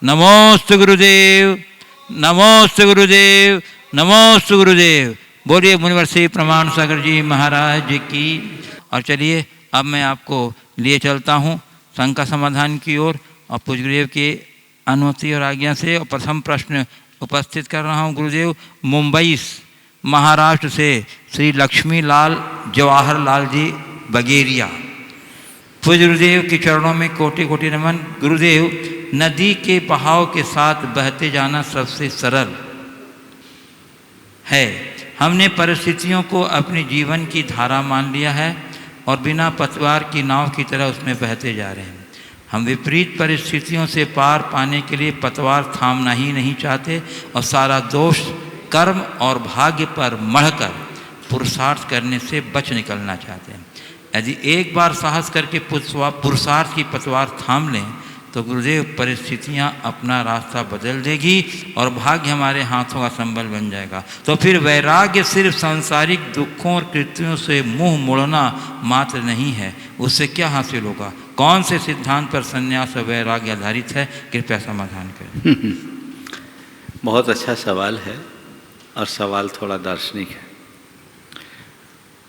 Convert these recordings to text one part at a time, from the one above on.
नमोस्तु गुरुदेव, नमोस्तु गुरुदेव, नमोस्तु गुरुदेव। बोलिए मुनिवर श्री प्रमाण सागर जी महाराज जी की। और चलिए अब मैं आपको लिए चलता हूँ शंका समाधान की ओर और पूज्य गुरुदेव की अनुमति और आज्ञा से। और प्रथम प्रश्न उपस्थित कर रहा हूँ गुरुदेव मुंबई महाराष्ट्र से श्री लक्ष्मी लाल जवाहर लाल जी बगेरिया। पूज्य गुरुदेव के चरणों में कोटि कोटि नमन। गुरुदेव, नदी के बहाव के साथ बहते जाना सबसे सरल है। हमने परिस्थितियों को अपने जीवन की धारा मान लिया है और बिना पतवार की नाव की तरह उसमें बहते जा रहे हैं। हम विपरीत परिस्थितियों से पार पाने के लिए पतवार थामना ही नहीं चाहते और सारा दोष कर्म और भाग्य पर मढ़कर पुरुषार्थ करने से बच निकलना चाहते हैं। यदि एक बार साहस करके पुरुषार्थ की पतवार थाम लें तो गुरुदेव परिस्थितियां अपना रास्ता बदल देगी और भाग्य हमारे हाथों का संबल बन जाएगा। तो फिर वैराग्य सिर्फ सांसारिक दुखों और कृत्यों से मुंह मोड़ना मात्र नहीं है, उससे क्या हासिल होगा? कौन से सिद्धांत पर संन्यास और वैराग्य आधारित है? कृपया समाधान करें। बहुत अच्छा सवाल है और सवाल थोड़ा दार्शनिक है।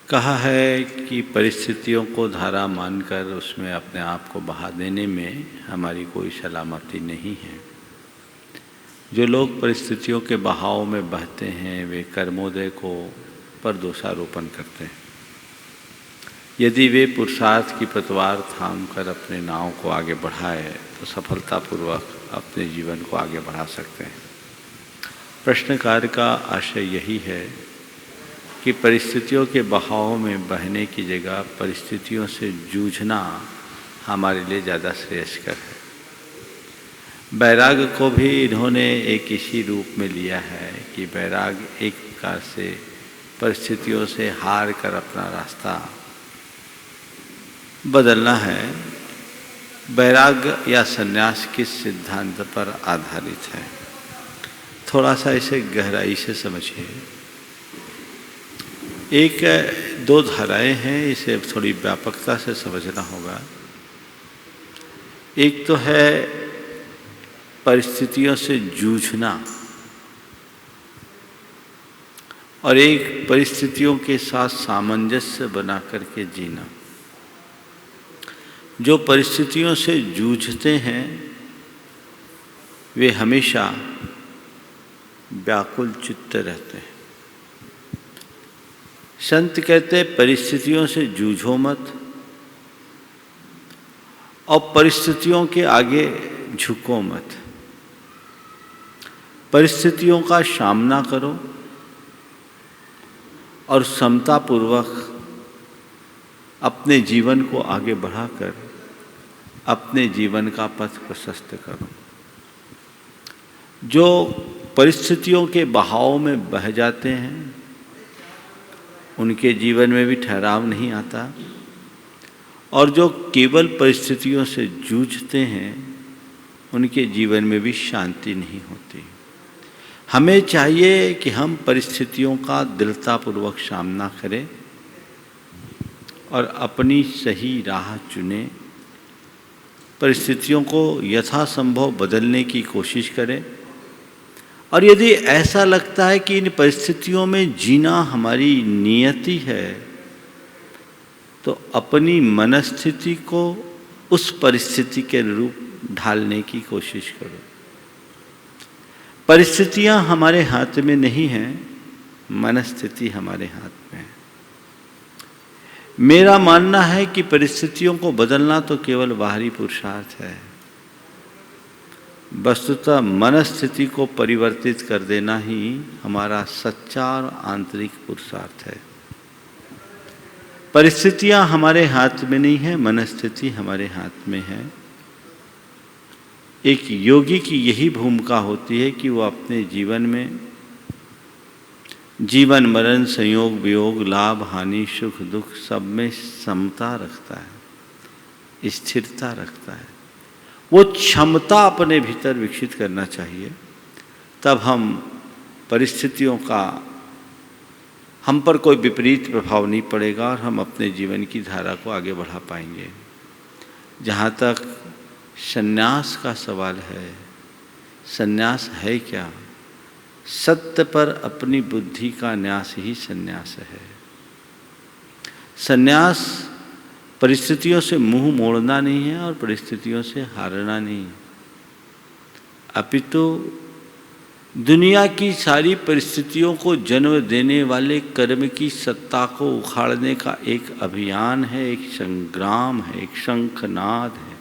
कहा है कि परिस्थितियों को धारा मानकर उसमें अपने आप को बहा देने में हमारी कोई सलामती नहीं है। जो लोग परिस्थितियों के बहाव में बहते हैं वे कर्मोदय को पर दोषारोपण करते हैं। यदि वे पुरुषार्थ की पतवार थाम कर अपने नाव को आगे बढ़ाए तो सफलतापूर्वक अपने जीवन को आगे बढ़ा सकते हैं। प्रश्नकार का आशय यही है कि परिस्थितियों के बहाव में बहने की जगह परिस्थितियों से जूझना हमारे लिए ज़्यादा श्रेयस्कर है। वैराग्य को भी इन्होंने एक इसी रूप में लिया है कि वैराग्य एक प्रकार से परिस्थितियों से हार कर अपना रास्ता बदलना है। वैराग्य या संन्यास किस सिद्धांत पर आधारित है? थोड़ा सा इसे गहराई से समझिए। एक दो धाराएं हैं, इसे थोड़ी व्यापकता से समझना होगा। एक तो है परिस्थितियों से जूझना और एक परिस्थितियों के साथ सामंजस्य बना करके जीना। जो परिस्थितियों से जूझते हैं वे हमेशा व्याकुल चित्त रहते हैं। संत कहते परिस्थितियों से जूझो मत और परिस्थितियों के आगे झुको मत। परिस्थितियों का सामना करो और समतापूर्वक अपने जीवन को आगे बढ़ाकर अपने जीवन का पथ प्रशस्त करो। जो परिस्थितियों के बहाव में बह जाते हैं उनके जीवन में भी ठहराव नहीं आता और जो केवल परिस्थितियों से जूझते हैं उनके जीवन में भी शांति नहीं होती। हमें चाहिए कि हम परिस्थितियों का दृढ़तापूर्वक सामना करें और अपनी सही राह चुनें। परिस्थितियों को यथासंभव बदलने की कोशिश करें और यदि ऐसा लगता है कि इन परिस्थितियों में जीना हमारी नियति है तो अपनी मनस्थिति को उस परिस्थिति के अनुरूप ढालने की कोशिश करो। परिस्थितियां हमारे हाथ में नहीं हैं, मनस्थिति हमारे हाथ में है। मेरा मानना है कि परिस्थितियों को बदलना तो केवल बाहरी पुरुषार्थ है। वस्तुतः मनस्थिति को परिवर्तित कर देना ही हमारा सच्चा और आंतरिक पुरुषार्थ है। परिस्थितियां हमारे हाथ में नहीं है, मनस्थिति हमारे हाथ में है। एक योगी की यही भूमिका होती है कि वो अपने जीवन में जीवन मरण संयोग वियोग लाभ हानि सुख दुख सब में समता रखता है, स्थिरता रखता है। वो क्षमता अपने भीतर विकसित करना चाहिए। तब हम परिस्थितियों का हम पर कोई विपरीत प्रभाव नहीं पड़ेगा और हम अपने जीवन की धारा को आगे बढ़ा पाएंगे। जहाँ तक संन्यास का सवाल है, संन्यास है क्या? सत्य पर अपनी बुद्धि का न्यास ही संन्यास है। संन्यास परिस्थितियों से मुंह मोड़ना नहीं है और परिस्थितियों से हारना नहीं, अपितु दुनिया की सारी परिस्थितियों को जन्म देने वाले कर्म की सत्ता को उखाड़ने का एक अभियान है, एक संग्राम है, एक शंखनाद है,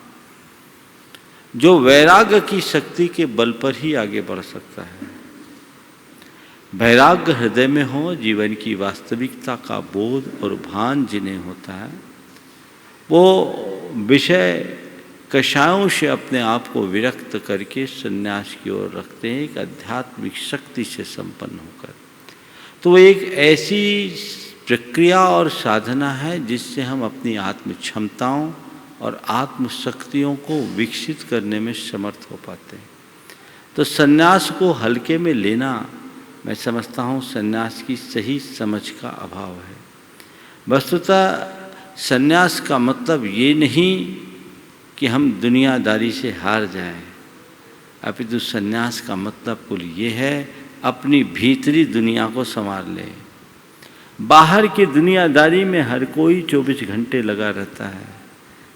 जो वैराग्य की शक्ति के बल पर ही आगे बढ़ सकता है। वैराग्य हृदय में हो, जीवन की वास्तविकता का बोध और भान जिन्हें होता है, वो विषय कषायों से अपने आप को विरक्त करके संन्यास की ओर रखते हैं, एक आध्यात्मिक शक्ति से संपन्न होकर। तो वो एक ऐसी प्रक्रिया और साधना है जिससे हम अपनी आत्म क्षमताओं और आत्म शक्तियों को विकसित करने में समर्थ हो पाते हैं। तो संन्यास को हल्के में लेना, मैं समझता हूँ, संन्यास की सही समझ का अभाव है। वस्तुतः संन्यास का मतलब ये नहीं कि हम दुनियादारी से हार जाएं, अपितु संन्यास का मतलब कुल ये है अपनी भीतरी दुनिया को संवार ले। बाहर की दुनियादारी में हर कोई 24 घंटे लगा रहता है।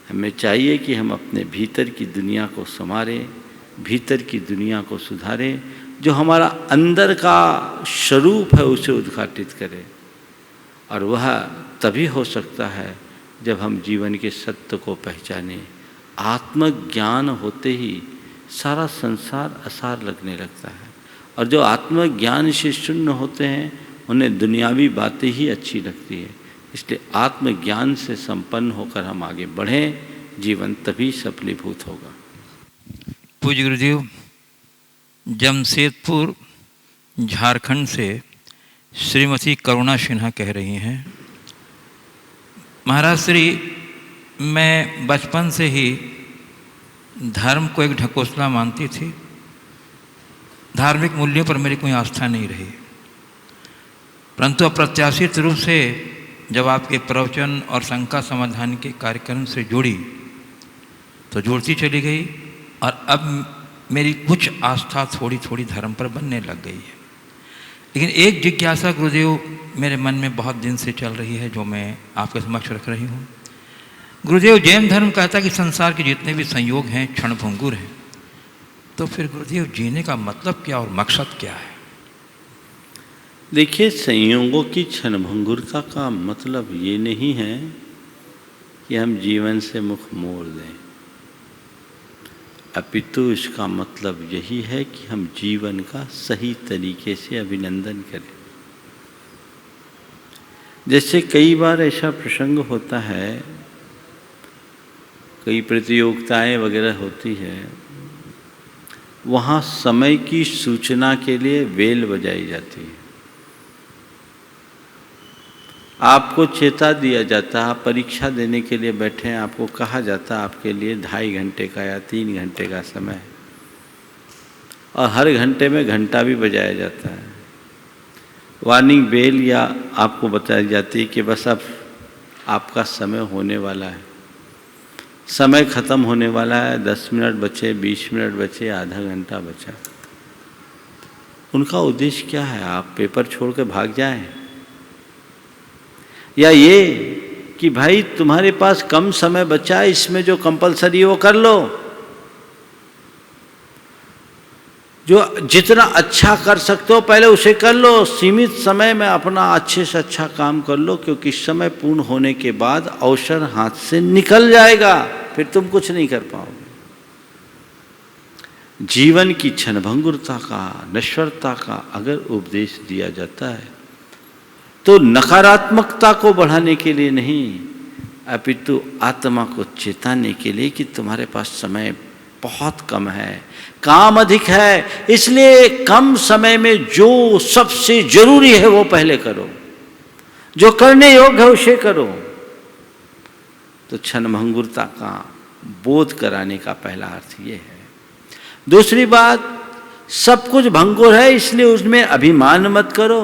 हमें चाहिए कि हम अपने भीतर की दुनिया को संवारें, भीतर की दुनिया को सुधारें, जो हमारा अंदर का स्वरूप है उसे उद्घाटित करें। और वह तभी हो सकता है जब हम जीवन के सत्य को पहचानें। आत्मज्ञान होते ही सारा संसार असार लगने लगता है, और जो आत्मज्ञान से शून्य होते हैं उन्हें दुनियावी बातें ही अच्छी लगती है। इसलिए आत्मज्ञान से संपन्न होकर हम आगे बढ़ें, जीवन तभी सफलीभूत होगा। पूज्य गुरुदेव, जमशेदपुर झारखंड से श्रीमती करुणा सिन्हा कह रही हैं, महाराज श्री, मैं बचपन से ही धर्म को एक ढकोसला मानती थी। धार्मिक मूल्यों पर मेरी कोई आस्था नहीं रही, परंतु अप्रत्याशित रूप से जब आपके प्रवचन और शंका समाधान के कार्यक्रम से जुड़ी तो जुड़ती चली गई, और अब मेरी कुछ आस्था थोड़ी थोड़ी धर्म पर बनने लग गई है। लेकिन एक जिज्ञासा गुरुदेव मेरे मन में बहुत दिन से चल रही है, जो मैं आपके समक्ष रख रही हूँ। गुरुदेव, जैन धर्म कहता है कि संसार के जितने भी संयोग हैं क्षणभंगुर हैं, तो फिर गुरुदेव जीने का मतलब क्या और मकसद क्या है? देखिए, संयोगों की क्षणभंगुरता का मतलब ये नहीं है कि हम जीवन से मुख मोड़ दें, अपितु इसका मतलब यही है कि हम जीवन का सही तरीके से अभिनंदन करें। जैसे कई बार ऐसा प्रसंग होता है, कई प्रतियोगिताएं वगैरह होती है, वहाँ समय की सूचना के लिए बेल बजाई जाती है। आपको चेता दिया जाता है, परीक्षा देने के लिए बैठे हैं, आपको कहा जाता है आपके लिए 2.5 घंटे का या 3 घंटे का समय है, और हर घंटे में घंटा भी बजाया जाता है। वार्निंग बेल या आपको बताई जाती है कि बस अब आपका समय होने वाला है, समय खत्म होने वाला है, 10 मिनट बचे, 20 मिनट बचे, आधा घंटा बचा। उनका उद्देश्य क्या है? आप पेपर छोड़ के भाग जाएं, या ये कि भाई तुम्हारे पास कम समय बचा है, इसमें जो कंपलसरी है वो कर लो, जो जितना अच्छा कर सकते हो पहले उसे कर लो, सीमित समय में अपना अच्छे से अच्छा काम कर लो, क्योंकि समय पूर्ण होने के बाद अवसर हाथ से निकल जाएगा, फिर तुम कुछ नहीं कर पाओगे। जीवन की क्षणभंगुरता का, नश्वरता का अगर उपदेश दिया जाता है तो नकारात्मकता को बढ़ाने के लिए नहीं, अपितु आत्मा को चेताने के लिए कि तुम्हारे पास समय बहुत कम है, काम अधिक है, इसलिए कम समय में जो सबसे जरूरी है वो पहले करो, जो करने योग्य है उसे करो। तो क्षणभंगुरता का बोध कराने का पहला अर्थ ये है। दूसरी बात, सब कुछ भंगुर है इसलिए उसमें अभिमान मत करो।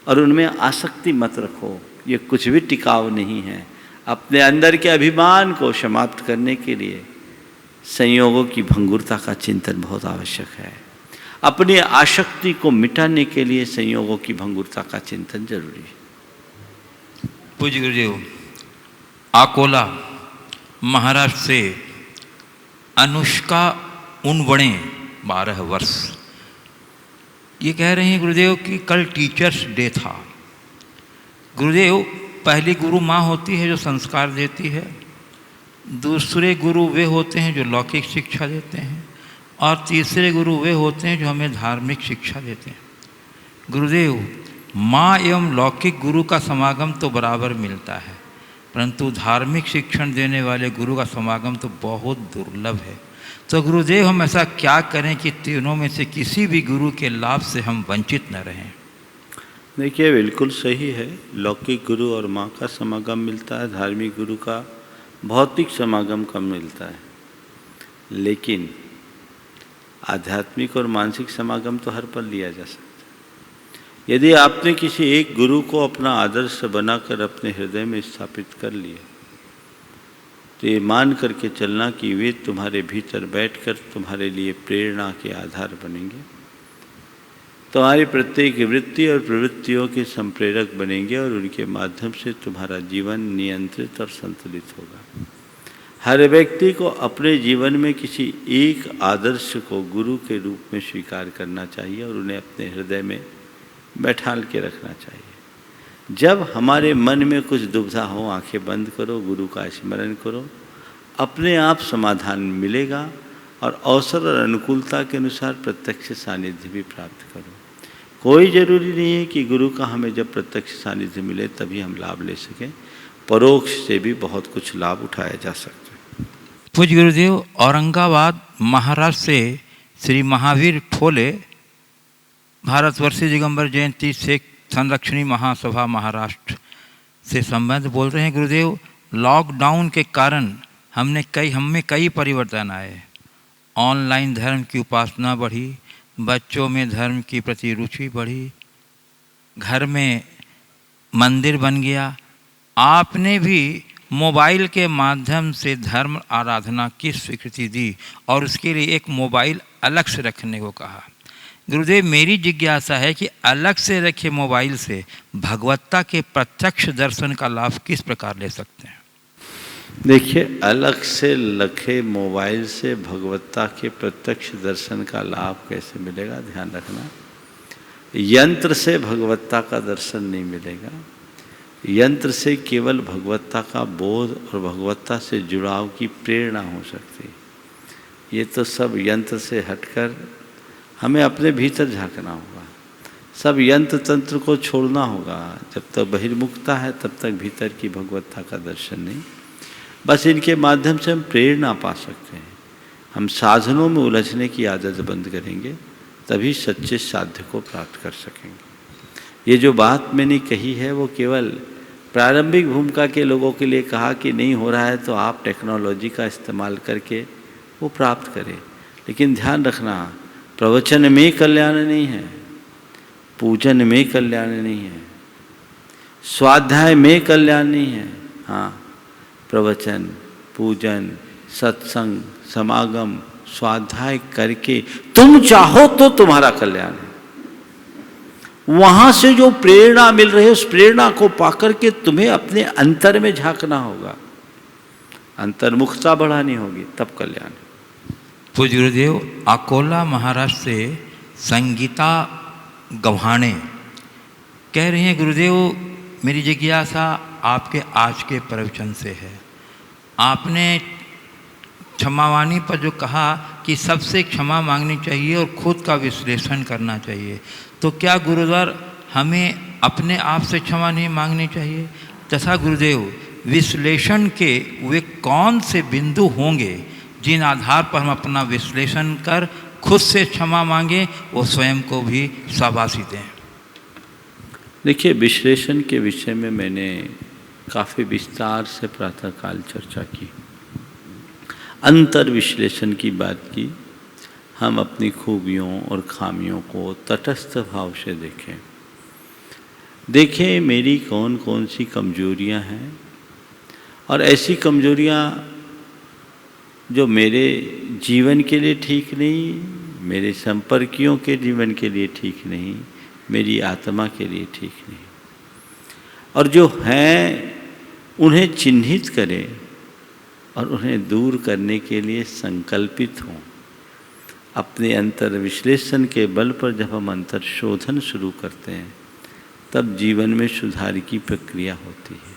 और उनमें आसक्ति मत रखो, ये कुछ भी टिकाऊ नहीं है। अपने अंदर के अभिमान को समाप्त करने के लिए संयोगों की भंगुरता का चिंतन बहुत आवश्यक है। अपनी आसक्ति को मिटाने के लिए संयोगों की भंगुरता का चिंतन जरूरी है। पूज्य गुरुदेव, अकोला महाराष्ट्र से अनुष्का उनवणे 12 वर्ष ये कह रहे हैं गुरुदेव कि कल टीचर्स डे था। गुरुदेव, पहली गुरु माँ होती है जो संस्कार देती है, दूसरे गुरु वे होते हैं जो लौकिक शिक्षा देते हैं, और तीसरे गुरु वे होते हैं जो हमें धार्मिक शिक्षा देते हैं। गुरुदेव, माँ एवं लौकिक गुरु का समागम तो बराबर मिलता है, परंतु धार्मिक शिक्षण देने वाले गुरु का समागम तो बहुत दुर्लभ है। तो गुरुदेव, हम ऐसा क्या करें कि तीनों में से किसी भी गुरु के लाभ से हम वंचित न रहें? देखिए, बिल्कुल सही है। लौकिक गुरु और माँ का समागम मिलता है, धार्मिक गुरु का भौतिक समागम कम मिलता है, लेकिन आध्यात्मिक और मानसिक समागम तो हर पल लिया जा सकता है। यदि आपने किसी एक गुरु को अपना आदर्श बनाकर अपने हृदय में स्थापित कर लिया, तो ये मान करके चलना कि वे तुम्हारे भीतर बैठकर तुम्हारे लिए प्रेरणा के आधार बनेंगे, तुम्हारी प्रत्येक वृत्ति और प्रवृत्तियों के संप्रेरक बनेंगे और उनके माध्यम से तुम्हारा जीवन नियंत्रित और संतुलित होगा। हर व्यक्ति को अपने जीवन में किसी एक आदर्श को गुरु के रूप में स्वीकार करना चाहिए और उन्हें अपने हृदय में बैठाल के रखना चाहिए। जब हमारे मन में कुछ दुविधा हो, आंखें बंद करो, गुरु का स्मरण करो, अपने आप समाधान मिलेगा और अवसर और अनुकूलता के अनुसार प्रत्यक्ष सानिध्य भी प्राप्त करो। कोई जरूरी नहीं है कि गुरु का हमें जब प्रत्यक्ष सानिध्य मिले तभी हम लाभ ले सकें, परोक्ष से भी बहुत कुछ लाभ उठाया जा सकता है। पूज्य गुरुदेव, औरंगाबाद महाराष्ट्र से श्री महावीर फोले भारतवर्षीय दिगंबर जयंती से संरक्षणी महासभा महाराष्ट्र से संबंध बोल रहे हैं। गुरुदेव, लॉकडाउन के कारण हम में कई परिवर्तन आए। ऑनलाइन धर्म की उपासना बढ़ी, बच्चों में धर्म की प्रति रुचि बढ़ी, घर में मंदिर बन गया। आपने भी मोबाइल के माध्यम से धर्म आराधना की स्वीकृति दी और उसके लिए एक मोबाइल अलग से रखने को कहा। गुरुदेव, मेरी जिज्ञासा है कि अलग से रखे मोबाइल से भगवत्ता के प्रत्यक्ष दर्शन का लाभ किस प्रकार ले सकते हैं? देखिए, अलग से रखे मोबाइल से भगवत्ता के प्रत्यक्ष दर्शन का लाभ कैसे मिलेगा, ध्यान रखना। यंत्र से भगवत्ता का दर्शन नहीं मिलेगा। यंत्र से केवल भगवत्ता का बोध और भगवत्ता से जुड़ाव की प्रेरणा हो सकती है। ये तो सब यंत्र से हटकर हमें अपने भीतर झांकना होगा। सब यंत्र तंत्र को छोड़ना होगा। जब तक बहिर्मुखता है तब तक भीतर की भगवत्ता का दर्शन नहीं। बस इनके माध्यम से हम प्रेरणा पा सकते हैं। हम साधनों में उलझने की आदत बंद करेंगे, तभी सच्चे साध्य को प्राप्त कर सकेंगे। ये जो बात मैंने कही है वो केवल प्रारंभिक भूमिका के लोगों के लिए कहा कि नहीं हो रहा है तो आप टेक्नोलॉजी का इस्तेमाल करके वो प्राप्त करें। लेकिन ध्यान रखना, प्रवचन में कल्याण नहीं है, पूजन में कल्याण नहीं है, स्वाध्याय में कल्याण नहीं है। हाँ, प्रवचन, पूजन, सत्संग, समागम, स्वाध्याय करके तुम चाहो तो तुम्हारा कल्याण है। वहां से जो प्रेरणा मिल रही है उस प्रेरणा को पाकर के तुम्हें अपने अंतर में झांकना होगा, अंतर्मुखता बढ़ानी होगी, तब कल्याण है। पूज्य गुरुदेव, अकोला महाराष्ट्र से संगीता गव्हाणे कह रही हैं, गुरुदेव मेरी जिज्ञासा आपके आज के प्रवचन से है। आपने क्षमावाणी पर जो कहा कि सबसे क्षमा मांगनी चाहिए और खुद का विश्लेषण करना चाहिए, तो क्या गुरुद्वार हमें अपने आप से क्षमा नहीं मांगनी चाहिए? तथा गुरुदेव, विश्लेषण के वे कौन से बिंदु होंगे जिन आधार पर हम अपना विश्लेषण कर खुद से क्षमा मांगें, वो स्वयं को भी शाबाशी दें? देखिए, विश्लेषण के विषय में मैंने काफ़ी विस्तार से प्रातःकाल चर्चा की, अंतर विश्लेषण की बात की। हम अपनी खूबियों और खामियों को तटस्थ भाव से देखें। देखें मेरी कौन कौन सी कमजोरियां हैं, और ऐसी कमजोरियां जो मेरे जीवन के लिए ठीक नहीं, मेरे संपर्कियों के जीवन के लिए ठीक नहीं, मेरी आत्मा के लिए ठीक नहीं, और जो हैं उन्हें चिन्हित करें और उन्हें दूर करने के लिए संकल्पित हों। अपने अंतर विश्लेषण के बल पर जब हम अंतर शोधन शुरू करते हैं तब जीवन में सुधार की प्रक्रिया होती है।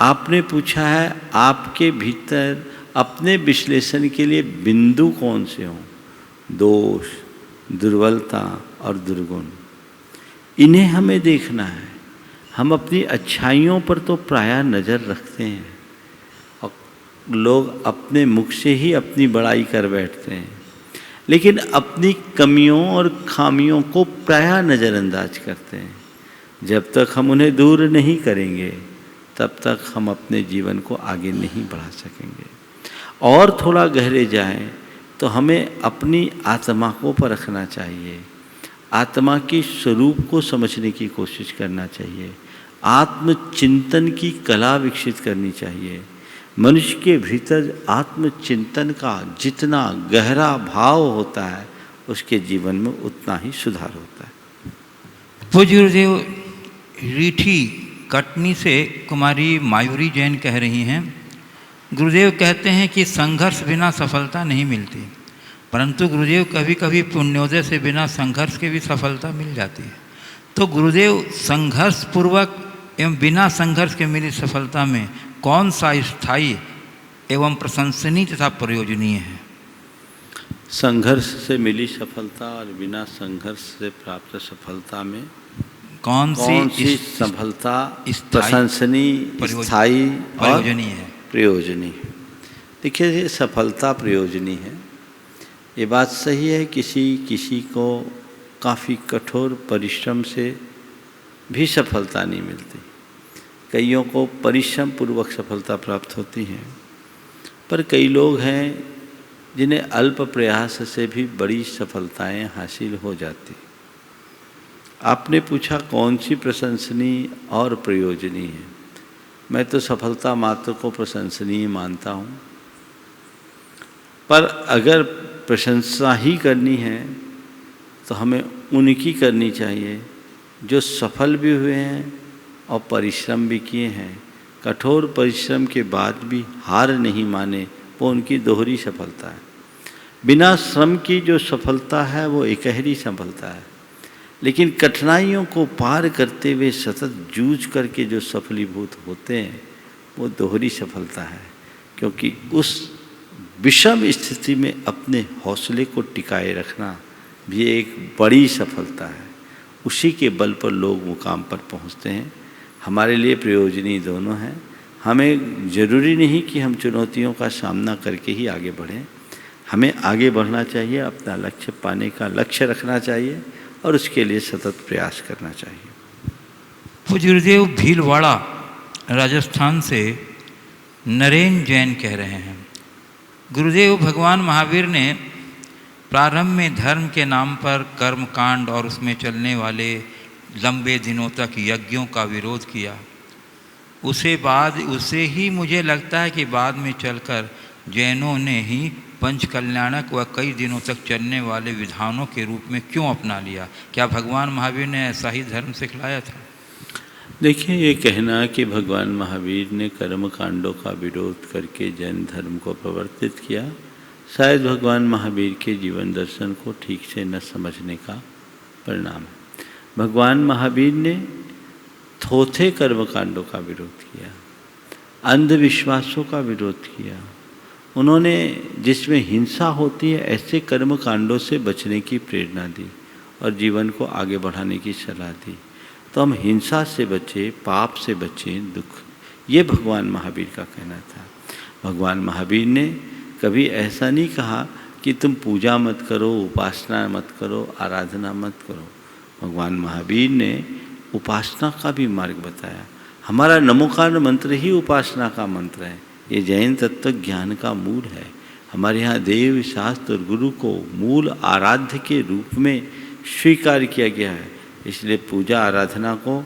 आपने पूछा है आपके भीतर अपने विश्लेषण के लिए बिंदु कौन से हों, दोष, दुर्बलता और दुर्गुण, इन्हें हमें देखना है। हम अपनी अच्छाइयों पर तो प्रायः नज़र रखते हैं और लोग अपने मुख से ही अपनी बड़ाई कर बैठते हैं, लेकिन अपनी कमियों और खामियों को प्रायः नज़रअंदाज करते हैं। जब तक हम उन्हें दूर नहीं करेंगे तब तक हम अपने जीवन को आगे नहीं बढ़ा सकेंगे। और थोड़ा गहरे जाएं तो हमें अपनी आत्मा को परखना चाहिए, आत्मा के स्वरूप को समझने की कोशिश करना चाहिए, आत्मचिंतन की कला विकसित करनी चाहिए। मनुष्य के भीतर आत्मचिंतन का जितना गहरा भाव होता है उसके जीवन में उतना ही सुधार होता है। पूज्य गुरुदेव, रीठी कटनी से कुमारी मायूरी जैन कह रही हैं, गुरुदेव कहते हैं कि संघर्ष बिना सफलता नहीं मिलती, परंतु गुरुदेव कभी कभी पुण्योदय से बिना संघर्ष के भी सफलता मिल जाती है। तो गुरुदेव संघर्ष पूर्वक एवं बिना संघर्ष के मिली सफलता में कौन सा स्थायी एवं प्रशंसनीय तथा प्रयोजनीय है? संघर्ष से मिली सफलता और बिना संघर्ष से प्राप्त सफलता में कौन सी सफलता प्रशंसनीय, स्थायी और प्रयोजनीय? देखिए, ये सफलता प्रयोजनीय है, ये बात सही है। किसी को काफ़ी कठोर परिश्रम से भी सफलता नहीं मिलती, कईयों को परिश्रम पूर्वक सफलता प्राप्त होती है, पर कई लोग हैं जिन्हें अल्प प्रयास से भी बड़ी सफलताएं हासिल हो जाती। आपने पूछा कौन सी प्रशंसनीय और प्रयोजनीय है। मैं तो सफलता मात्र को प्रशंसनीय मानता हूँ, पर अगर प्रशंसा ही करनी है तो हमें उनकी करनी चाहिए जो सफल भी हुए हैं और परिश्रम भी किए हैं, कठोर परिश्रम के बाद भी हार नहीं माने, वो उनकी दोहरी सफलता है। बिना श्रम की जो सफलता है वो एकहरी सफलता है, लेकिन कठिनाइयों को पार करते हुए सतत जूझ करके जो सफलीभूत होते हैं वो दोहरी सफलता है, क्योंकि उस विषम स्थिति में अपने हौसले को टिकाए रखना भी एक बड़ी सफलता है। उसी के बल पर लोग मुकाम पर पहुंचते हैं। हमारे लिए प्रयोजनीय दोनों हैं। हमें ज़रूरी नहीं कि हम चुनौतियों का सामना करके ही आगे बढ़ें, हमें आगे बढ़ना चाहिए, अपना लक्ष्य पाने का लक्ष्य रखना चाहिए और उसके लिए सतत प्रयास करना चाहिए। पूज्य गुरुदेव, भीलवाड़ा राजस्थान से नरेन जैन कह रहे हैं, गुरुदेव भगवान महावीर ने प्रारंभ में धर्म के नाम पर कर्मकांड और उसमें चलने वाले लंबे दिनों तक यज्ञों का विरोध किया। उसे ही मुझे लगता है कि बाद में चलकर जैनों ने ही पंचकल्याणक व कई दिनों तक चलने वाले विधानों के रूप में क्यों अपना लिया? क्या भगवान महावीर ने ऐसा ही धर्म सिखलाया था? देखिए, ये कहना कि भगवान महावीर ने कर्म कांडों का विरोध करके जैन धर्म को प्रवर्तित किया, शायद भगवान महावीर के जीवन दर्शन को ठीक से न समझने का परिणाम है। भगवान महावीर ने थोथे कर्म कांडों का विरोध किया, अंधविश्वासों का विरोध किया। उन्होंने जिसमें हिंसा होती है ऐसे कर्म कांडों से बचने की प्रेरणा दी और जीवन को आगे बढ़ाने की सलाह दी। तो हम हिंसा से बचें, पाप से बचें, दुख, ये भगवान महावीर का कहना था। भगवान महावीर ने कभी ऐसा नहीं कहा कि तुम पूजा मत करो, उपासना मत करो, आराधना मत करो। भगवान महावीर ने उपासना का भी मार्ग बताया। हमारा नमोकार मंत्र ही उपासना का मंत्र है। ये जैन तत्व ज्ञान का मूल है। हमारे यहाँ देव, शास्त्र और गुरु को मूल आराध्य के रूप में स्वीकार किया गया है। इसलिए पूजा आराधना को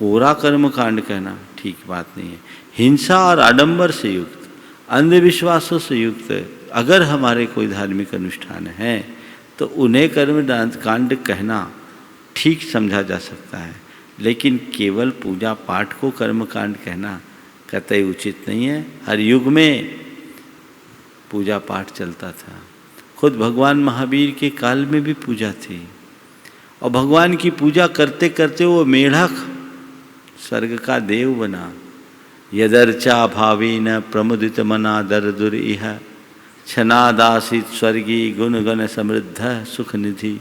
कोरा कर्म कांड कहना ठीक बात नहीं है। हिंसा और आडंबर से युक्त, अंधविश्वासों से युक्त अगर हमारे कोई धार्मिक अनुष्ठान है तो उन्हें कर्म कांड कहना ठीक समझा जा सकता है, लेकिन केवल पूजा पाठ को कर्म कांड कहना कतई उचित नहीं है। हर युग में पूजा पाठ चलता था। खुद भगवान महावीर के काल में भी पूजा थी, और भगवान की पूजा करते करते वो मेढक स्वर्ग का देव बना। यदर्चा भावेन प्रमुदित मना दरदुर इह छनादासित स्वर्गी गुण गण समृद्ध सुख निधि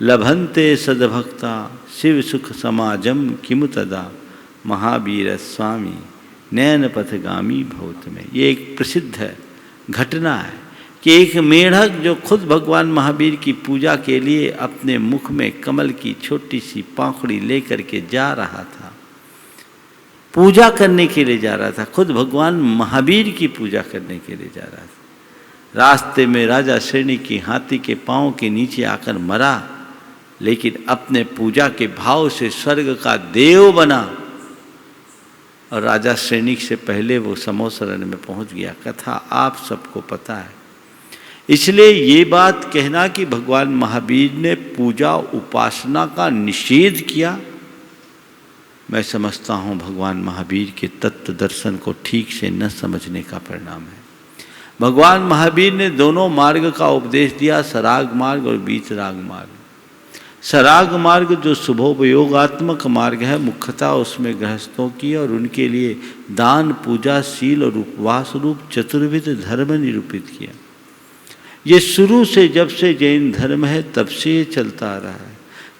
लभन्ते सदभक्ता शिव सुख समाजम किमु तदा महावीर स्वामी नयन पथगामी भवत में। ये एक प्रसिद्ध घटना है कि एक मेढक जो खुद भगवान महावीर की पूजा के लिए अपने मुख में कमल की छोटी सी पाखड़ी लेकर के जा रहा था, पूजा करने के लिए जा रहा था, खुद भगवान महावीर की पूजा करने के लिए जा रहा था। रास्ते में राजा श्रेणी की हाथी के पांव के नीचे आकर मरा, लेकिन अपने पूजा के भाव से स्वर्ग का देव बना और राजा श्रेणी से पहले वो समोसरण में पहुंच गया। कथा आप सबको पता है। इसलिए ये बात कहना कि भगवान महावीर ने पूजा उपासना का निषेध किया, मैं समझता हूँ भगवान महावीर के तत्व दर्शन को ठीक से न समझने का परिणाम है। भगवान महावीर ने दोनों मार्ग का उपदेश दिया, सराग मार्ग और वीतराग मार्ग। सराग मार्ग जो शुभोपयोगात्मक मार्ग है, मुख्यतः उसमें गृहस्थों की और उनके लिए दान, पूजा, शील और उपवास रूप चतुर्विध धर्म निरूपित किया। ये शुरू से जब से जैन धर्म है तब से ये चलता आ रहा है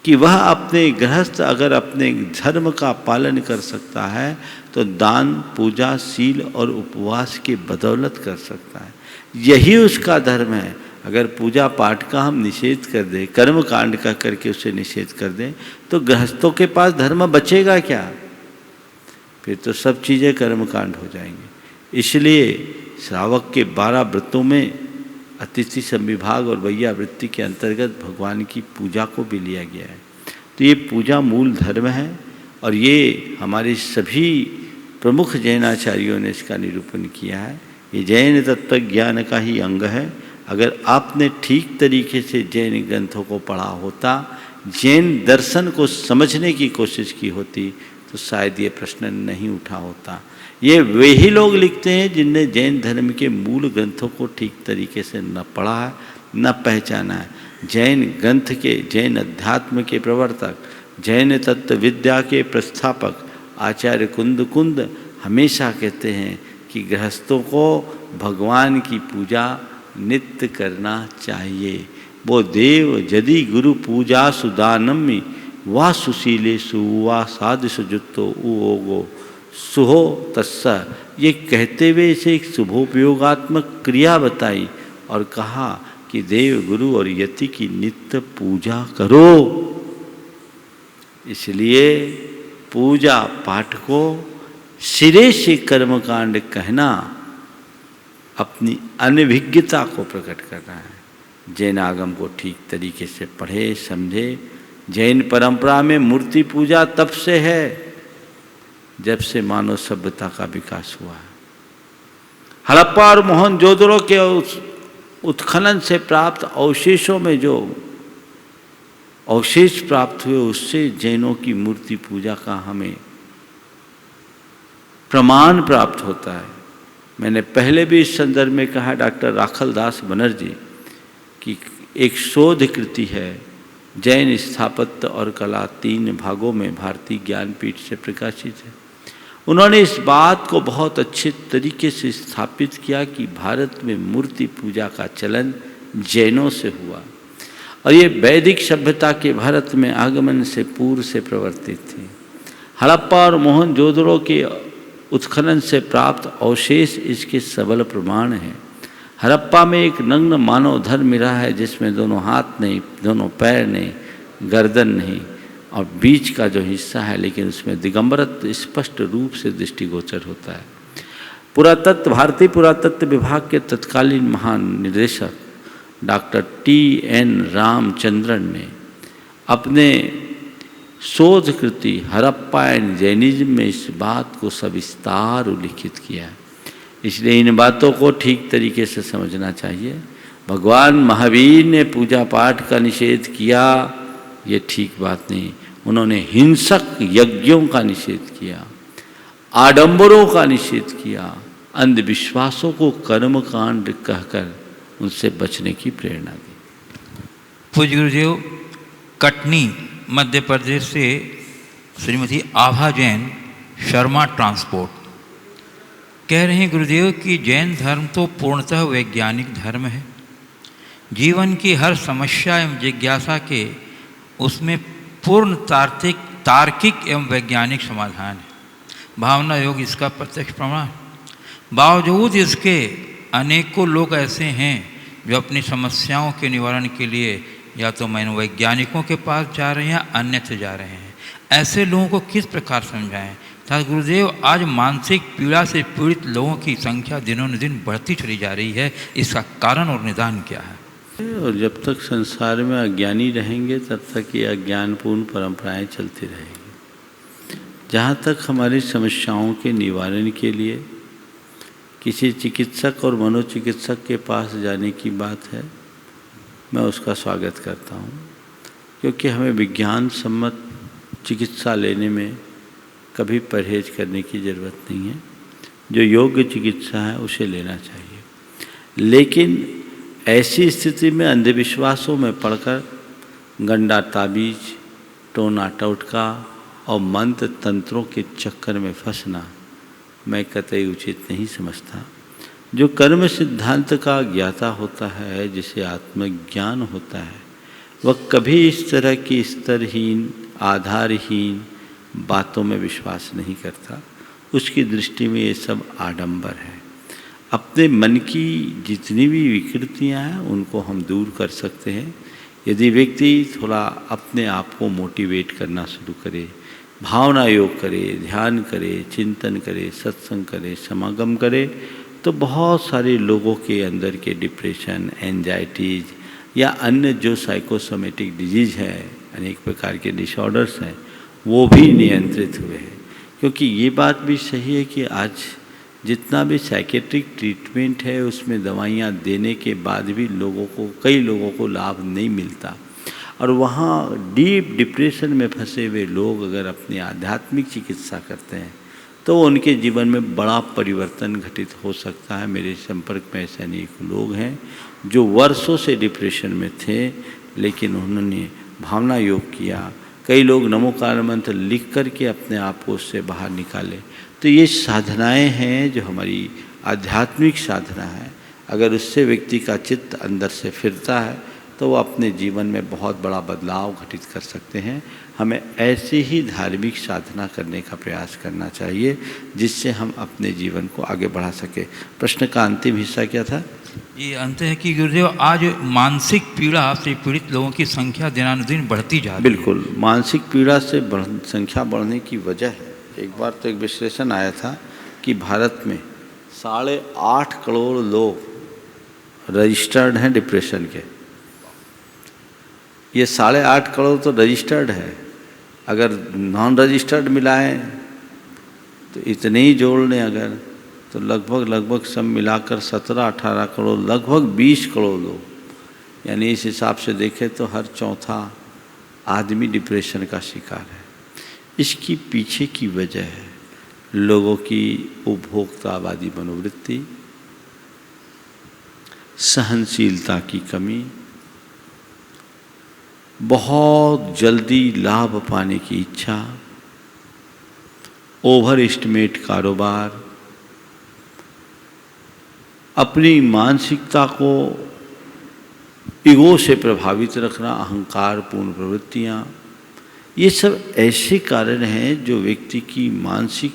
कि वह अपने गृहस्थ अगर अपने धर्म का पालन कर सकता है तो दान, पूजा, शील और उपवास की बदौलत कर सकता है। यही उसका धर्म है। अगर पूजा पाठ का हम निषेध कर दें, कर्म कांड का करके उसे निषेध कर दें, तो गृहस्थों के पास धर्म बचेगा क्या? फिर तो सब चीज़ें कर्म कांड हो जाएंगी। इसलिए श्रावक के 12 व्रतों में अतिथि संविभाग और वैया वृत्ति के अंतर्गत भगवान की पूजा को भी लिया गया है। तो ये पूजा मूल धर्म है और ये हमारे सभी प्रमुख जैनाचार्यों ने इसका निरूपण किया है। ये जैन तत्व ज्ञान का ही अंग है। अगर आपने ठीक तरीके से जैन ग्रंथों को पढ़ा होता, जैन दर्शन को समझने की कोशिश की होती, तो शायद ये प्रश्न नहीं उठा होता। ये वे ही लोग लिखते हैं जिनने जैन धर्म के मूल ग्रंथों को ठीक तरीके से न पढ़ा है, न पहचाना है। जैन ग्रंथ के, जैन अध्यात्म के प्रवर्तक, जैन तत्व विद्या के प्रस्थापक आचार्य कुंद हमेशा कहते हैं कि गृहस्थों को भगवान की पूजा नित्य करना चाहिए। वो देव यदि गुरु पूजा सुदानम्य वा सुशीले सुवा साध सुजुत्तो उगो सुहो तस्सा। ये कहते हुए इसे एक शुभोपयोगात्मक क्रिया बताई और कहा कि देव, गुरु और यति की नित्य पूजा करो। इसलिए पूजा पाठ को सिरे से कर्मकांड कहना अपनी अनभिज्ञता को प्रकट करना है। जैन आगम को ठीक तरीके से पढ़े समझे। जैन परंपरा में मूर्ति पूजा तब से है जब से मानव सभ्यता का विकास हुआ है। हड़प्पा और मोहनजोदड़ो के उत्खनन से प्राप्त अवशेषों में जो अवशेष प्राप्त हुए उससे जैनों की मूर्ति पूजा का हमें प्रमाण प्राप्त होता है। मैंने पहले भी इस संदर्भ में कहा, डॉक्टर राखलदास बनर्जी की एक शोध कृति है जैन स्थापत्य और कला 3 भागों में भारतीय ज्ञानपीठ से प्रकाशित है। उन्होंने इस बात को बहुत अच्छे तरीके से स्थापित किया कि भारत में मूर्ति पूजा का चलन जैनों से हुआ और ये वैदिक सभ्यता के भारत में आगमन से पूर्व से प्रवर्तित थी। हड़प्पा और मोहनजोदड़ो के उत्खनन से प्राप्त अवशेष इसके सबल प्रमाण हैं। हड़प्पा में एक नग्न मानव धर मिला है जिसमें दोनों हाथ नहीं, दोनों पैर नहीं, गर्दन नहीं और बीच का जो हिस्सा है, लेकिन उसमें दिगंबरत्व स्पष्ट रूप से दृष्टिगोचर होता है। पुरातत्व, भारतीय पुरातत्व विभाग के तत्कालीन महान निदेशक डॉक्टर T.N. रामचंद्रन ने अपने शोधकृति हड़प्पा एंड जैनिज्म में इस बात को सविस्तार उल्लिखित किया है। इसलिए इन बातों को ठीक तरीके से समझना चाहिए। भगवान महावीर ने पूजा पाठ का निषेध किया, ये ठीक बात नहीं। उन्होंने हिंसक यज्ञों का निषेध किया, आडंबरों का निषेध किया, अंधविश्वासों को कर्मकांड कहकर उनसे बचने की प्रेरणा दी। पूज्य गुरुदेव, कटनी मध्य प्रदेश से श्रीमती आभा जैन, शर्मा ट्रांसपोर्ट, कह रहे हैं गुरुदेव कि जैन धर्म तो पूर्णतः वैज्ञानिक धर्म है। जीवन की हर समस्या एवं जिज्ञासा के उसमें पूर्ण तार्किक एवं वैज्ञानिक समाधान है। भावना योग इसका प्रत्यक्ष प्रमाण। बावजूद इसके अनेकों लोग ऐसे हैं जो अपनी समस्याओं के निवारण के लिए या तो मनोवैज्ञानिकों के पास जा रहे हैं या अन्यत्र जा रहे हैं। ऐसे लोगों को किस प्रकार समझाएं? था गुरुदेव, आज मानसिक पीड़ा से पीड़ित लोगों की संख्या दिनों दिन बढ़ती चली जा रही है, इसका कारण और निदान क्या है? और जब तक संसार में अज्ञानी रहेंगे तब तक ये अज्ञानपूर्ण परंपराएं चलती रहेंगी। जहाँ तक हमारी समस्याओं के निवारण के लिए किसी चिकित्सक और मनोचिकित्सक के पास जाने की बात है, मैं उसका स्वागत करता हूँ, क्योंकि हमें विज्ञान सम्मत चिकित्सा लेने में कभी परहेज करने की ज़रूरत नहीं है। जो योग्य चिकित्सा है उसे लेना चाहिए। लेकिन ऐसी स्थिति में अंधविश्वासों में पड़कर गंडा ताबीज, टोना टोटका और मंत्र तंत्रों के चक्कर में फंसना मैं कतई उचित नहीं समझता। जो कर्म सिद्धांत का ज्ञाता होता है, जिसे आत्मज्ञान होता है, वह कभी इस तरह की स्तरहीन, आधारहीन बातों में विश्वास नहीं करता। उसकी दृष्टि में ये सब आडंबर है। अपने मन की जितनी भी विकृतियां हैं उनको हम दूर कर सकते हैं यदि व्यक्ति थोड़ा अपने आप को मोटिवेट करना शुरू करे, भावना योग करे, ध्यान करे, चिंतन करे, सत्संग करे, समागम करे, तो बहुत सारे लोगों के अंदर के डिप्रेशन, एंजाइटीज या अन्य जो साइकोसोमेटिक डिजीज है, अनेक प्रकार के डिसऑर्डर्स हैं, वो भी नियंत्रित हुए हैं। क्योंकि ये बात भी सही है कि आज जितना भी साइकेट्रिक ट्रीटमेंट है उसमें दवाइयाँ देने के बाद भी कई लोगों को लाभ नहीं मिलता। और वहाँ डीप डिप्रेशन में फंसे हुए लोग अगर अपनी आध्यात्मिक चिकित्सा करते हैं तो उनके जीवन में बड़ा परिवर्तन घटित हो सकता है। मेरे संपर्क में ऐसे अनेक लोग हैं जो वर्षों से डिप्रेशन में थे, लेकिन उन्होंने भावना योग किया। कई लोग नमोकार मंत्र लिख करके अपने आप को उससे बाहर निकाले। तो ये साधनाएं हैं जो हमारी आध्यात्मिक साधना है। अगर उससे व्यक्ति का चित्त अंदर से फिरता है तो वो अपने जीवन में बहुत बड़ा बदलाव घटित कर सकते हैं। हमें ऐसे ही धार्मिक साधना करने का प्रयास करना चाहिए जिससे हम अपने जीवन को आगे बढ़ा सके। प्रश्न का अंतिम हिस्सा क्या था? ये अंत है कि गुरुदेव, आज मानसिक पीड़ा से पीड़ित लोगों की संख्या दिनानुदिन बढ़ती जा रही है। बिल्कुल, मानसिक पीड़ा से संख्या बढ़ने की वजह है, एक बार तो एक विश्लेषण आया था कि भारत में 8.5 करोड़ लोग रजिस्टर्ड हैं डिप्रेशन के। ये 8.5 करोड़ तो रजिस्टर्ड है, अगर नॉन रजिस्टर्ड मिलाएं तो इतने ही जोड़ लें अगर, तो लगभग सब मिलाकर 17-18 करोड़, लगभग 20 करोड़ लोग, यानी इस हिसाब से देखें तो हर चौथा आदमी डिप्रेशन का शिकार है। इसकी पीछे की वजह है लोगों की उपभोक्तावादी मनोवृत्ति, सहनशीलता की कमी, बहुत जल्दी लाभ पाने की इच्छा, ओवर एस्टिमेट कारोबार, अपनी मानसिकता को ईगो से प्रभावित रखना, अहंकार पूर्ण प्रवृत्तियाँ, ये सब ऐसे कारण हैं जो व्यक्ति की मानसिक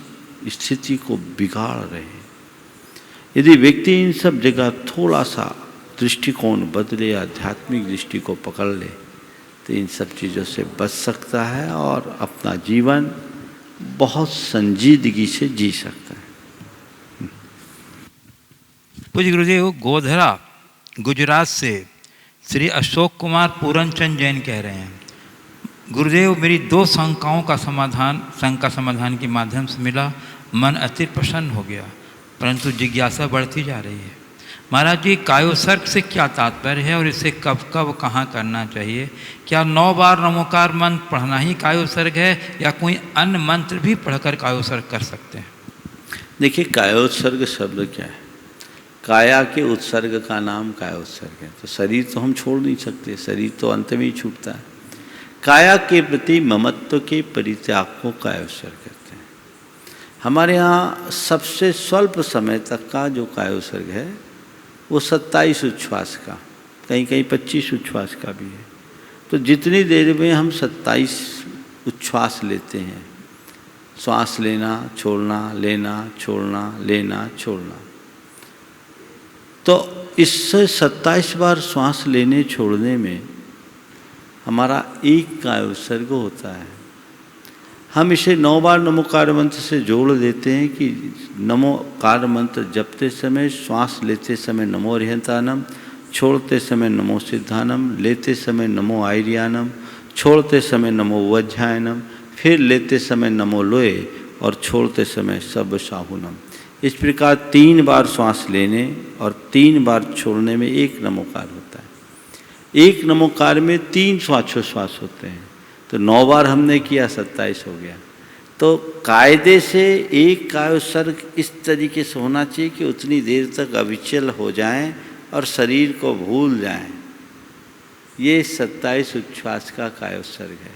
स्थिति को बिगाड़ रहे हैं। यदि व्यक्ति इन सब जगह थोड़ा सा दृष्टिकोण बदले, आध्यात्मिक दृष्टि को पकड़ ले, तो इन सब चीज़ों से बच सकता है और अपना जीवन बहुत संजीदगी से जी सकता है। पूज्य गुरुदेव, गोधरा गुजरात से श्री अशोक कुमार पूरनचंद जैन कह रहे हैं, गुरुदेव, मेरी 2 शंका का समाधान के माध्यम से मिला। मन अत्यंत प्रसन्न हो गया, परंतु जिज्ञासा बढ़ती जा रही है। महाराज जी, कायोसर्ग से क्या तात्पर्य है और इसे कब कब कहाँ करना चाहिए? क्या 9 बार नमोकार मंत्र पढ़ना ही कायोसर्ग है या कोई अन्य मंत्र भी पढ़कर कायोसर्ग कर सकते हैं? देखिए, कायोत्सर्ग शब्द क्या है? काया के उत्सर्ग का नाम कायोत्सर्ग है। तो शरीर तो हम छोड़ नहीं सकते, शरीर तो अंत में ही छूटता है। काया के प्रति ममत्व के परित्याग को कायोत्सर्ग कहते हैं। हमारे यहाँ सबसे स्वल्प समय तक का जो कायोत्सर्ग है वो 27 उच्छ्वास का, कहीं कहीं 25 उच्छ्वास का भी है। तो जितनी देर में हम 27 उच्छ्वास लेते हैं, श्वास लेना छोड़ना, लेना छोड़ना, लेना छोड़ना, तो इससे 27 बार श्वास लेने छोड़ने में हमारा एक कायोत्सर्ग होता है। हम इसे 9 बार नमोकार मंत्र से जोड़ देते हैं कि नमोकार मंत्र जपते समय, श्वास लेते समय नमो अरिहंतानम, छोड़ते समय नमो सिद्धानम, लेते समय नमो आयर्यानम, छोड़ते समय नमो वज्रायनम, फिर लेते समय नमो लोए और छोड़ते समय सब साहुनम। इस प्रकार 3 बार श्वास लेने और 3 बार छोड़ने में एक नमोकार होता है। एक नमोकार में 3 श्वासोच्छ्वास होते हैं। तो 9 बार हमने किया, 27 हो गया। तो कायदे से एक कायोत्सर्ग इस तरीके से होना चाहिए कि उतनी देर तक अविचल हो जाएं और शरीर को भूल जाएं। ये 27 उच्छ्वास का कायोत्सर्ग है।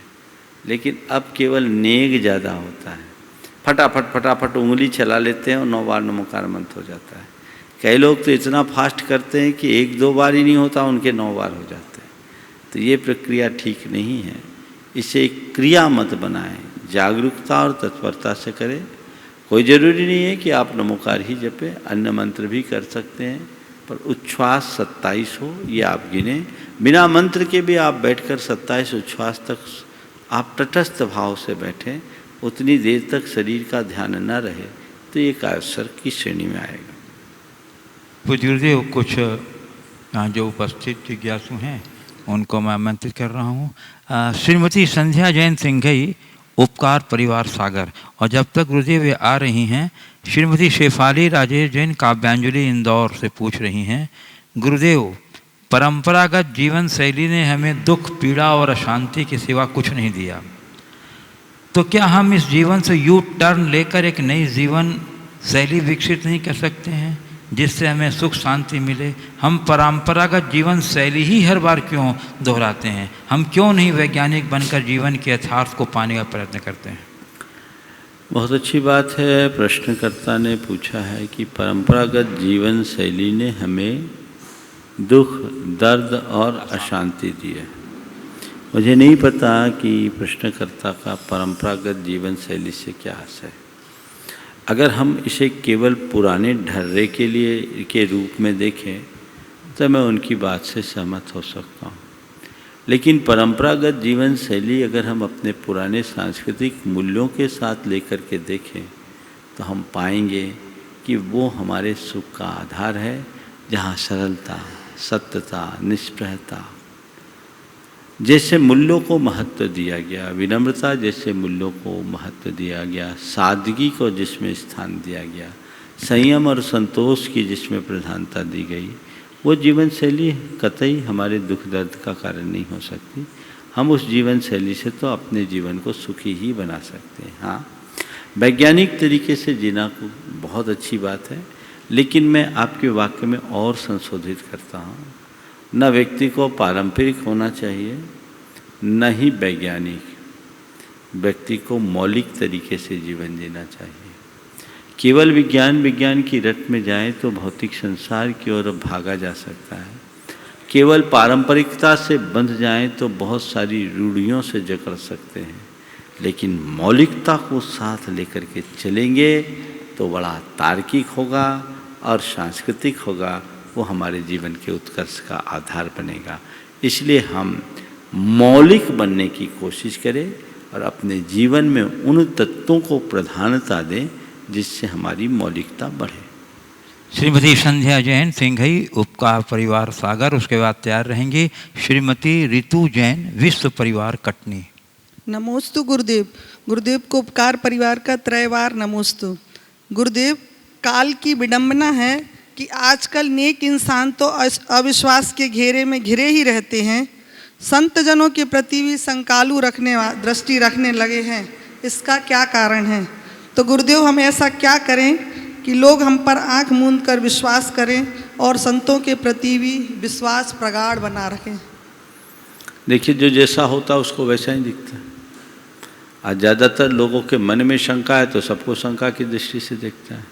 लेकिन अब केवल नेग ज़्यादा होता है, फटाफट उंगली चला लेते हैं और 9 बार नमोकार मंत्र हो जाता है। कई लोग तो इतना फास्ट करते हैं कि 1-2 बार ही नहीं होता, उनके 9 बार हो जाते हैं। तो ये प्रक्रिया ठीक नहीं है। इसे क्रिया मत बनाएं, जागरूकता और तत्परता से करें। कोई ज़रूरी नहीं है कि आप नमोकार ही जपें, अन्य मंत्र भी कर सकते हैं, पर उच्छ्वास 27 हो ये आप गिने। बिना मंत्र के भी आप बैठकर 27 उच्छ्वास तक आप तटस्थ भाव से बैठें, उतनी देर तक शरीर का ध्यान न रहे तो ये कायोत्सर्ग की श्रेणी में आएगा। पूज्य गुरुदेव, कुछ यहाँ जो उपस्थित जिज्ञासु हैं उनको मैं आमंत्रित कर रहा हूँ। श्रीमती संध्या जैन सिंघई, उपकार परिवार सागर। और जब तक गुरुदेव ये आ रही हैं, श्रीमती शेफाली राजेश जैन काव्यांजलि इंदौर से पूछ रही हैं, गुरुदेव, परंपरागत जीवन शैली ने हमें दुख, पीड़ा और अशांति के सिवा कुछ नहीं दिया, तो क्या हम इस जीवन से यू टर्न लेकर एक नई जीवन शैली विकसित नहीं कर सकते हैं जिससे हमें सुख शांति मिले? हम परंपरागत जीवन शैली ही हर बार क्यों दोहराते हैं? हम क्यों नहीं वैज्ञानिक बनकर जीवन के यथार्थ को पाने का प्रयत्न करते हैं? बहुत अच्छी बात है। प्रश्नकर्ता ने पूछा है कि परंपरागत जीवन शैली ने हमें दुख, दर्द और अशांति दी है। मुझे नहीं पता कि प्रश्नकर्ता का परंपरागत जीवन शैली से क्या आशय है। अगर हम इसे केवल पुराने ढर्रे के लिए के रूप में देखें तो मैं उनकी बात से सहमत हो सकता हूँ। लेकिन परंपरागत जीवन शैली अगर हम अपने पुराने सांस्कृतिक मूल्यों के साथ लेकर के देखें तो हम पाएंगे कि वो हमारे सुख का आधार है, जहाँ सरलता, सत्यता, निष्प्रहता जैसे मूल्यों को महत्व दिया गया, विनम्रता जैसे मूल्यों को महत्व दिया गया, सादगी को जिसमें स्थान दिया गया, संयम और संतोष की जिसमें प्रधानता दी गई, वो जीवन शैली कतई हमारे दुख दर्द का कारण नहीं हो सकती। हम उस जीवन शैली से तो अपने जीवन को सुखी ही बना सकते हैं। हाँ, वैज्ञानिक तरीके से जीना को बहुत अच्छी बात है, लेकिन मैं आपके वाक्य में और संशोधित करता हूँ। न व्यक्ति को पारंपरिक होना चाहिए, न ही वैज्ञानिक। व्यक्ति को मौलिक तरीके से जीवन जीना चाहिए। केवल विज्ञान की रट में जाए तो भौतिक संसार की ओर भागा जा सकता है। केवल पारंपरिकता से बंध जाए तो बहुत सारी रूढ़ियों से जकड़ सकते हैं। लेकिन मौलिकता को साथ लेकर के चलेंगे तो बड़ा तार्किक होगा और सांस्कृतिक होगा, वो हमारे जीवन के उत्कर्ष का आधार बनेगा। इसलिए हम मौलिक बनने की कोशिश करें और अपने जीवन में उन तत्वों को प्रधानता दें जिससे हमारी मौलिकता बढ़े। श्रीमती संध्या जैन सिंघई, उपकार परिवार सागर। उसके बाद तैयार रहेंगी श्रीमती रितु जैन, विश्व परिवार कटनी। नमोस्तु गुरुदेव। गुरुदेव को उपकार परिवार का त्रयवार नमोस्तु। गुरुदेव, काल की विडंबना है कि आजकल नेक इंसान तो अविश्वास के घेरे में घिरे ही रहते हैं, संत जनों के प्रति भी संकालू दृष्टि रखने लगे हैं। इसका क्या कारण है? तो गुरुदेव, हम ऐसा क्या करें कि लोग हम पर आंख मूंद कर विश्वास करें और संतों के प्रति भी विश्वास प्रगाढ़ बना रखें? देखिए, जो जैसा होता है उसको वैसा ही दिखता है। आज ज़्यादातर लोगों के मन में शंका है तो सबको शंका की दृष्टि से देखता है।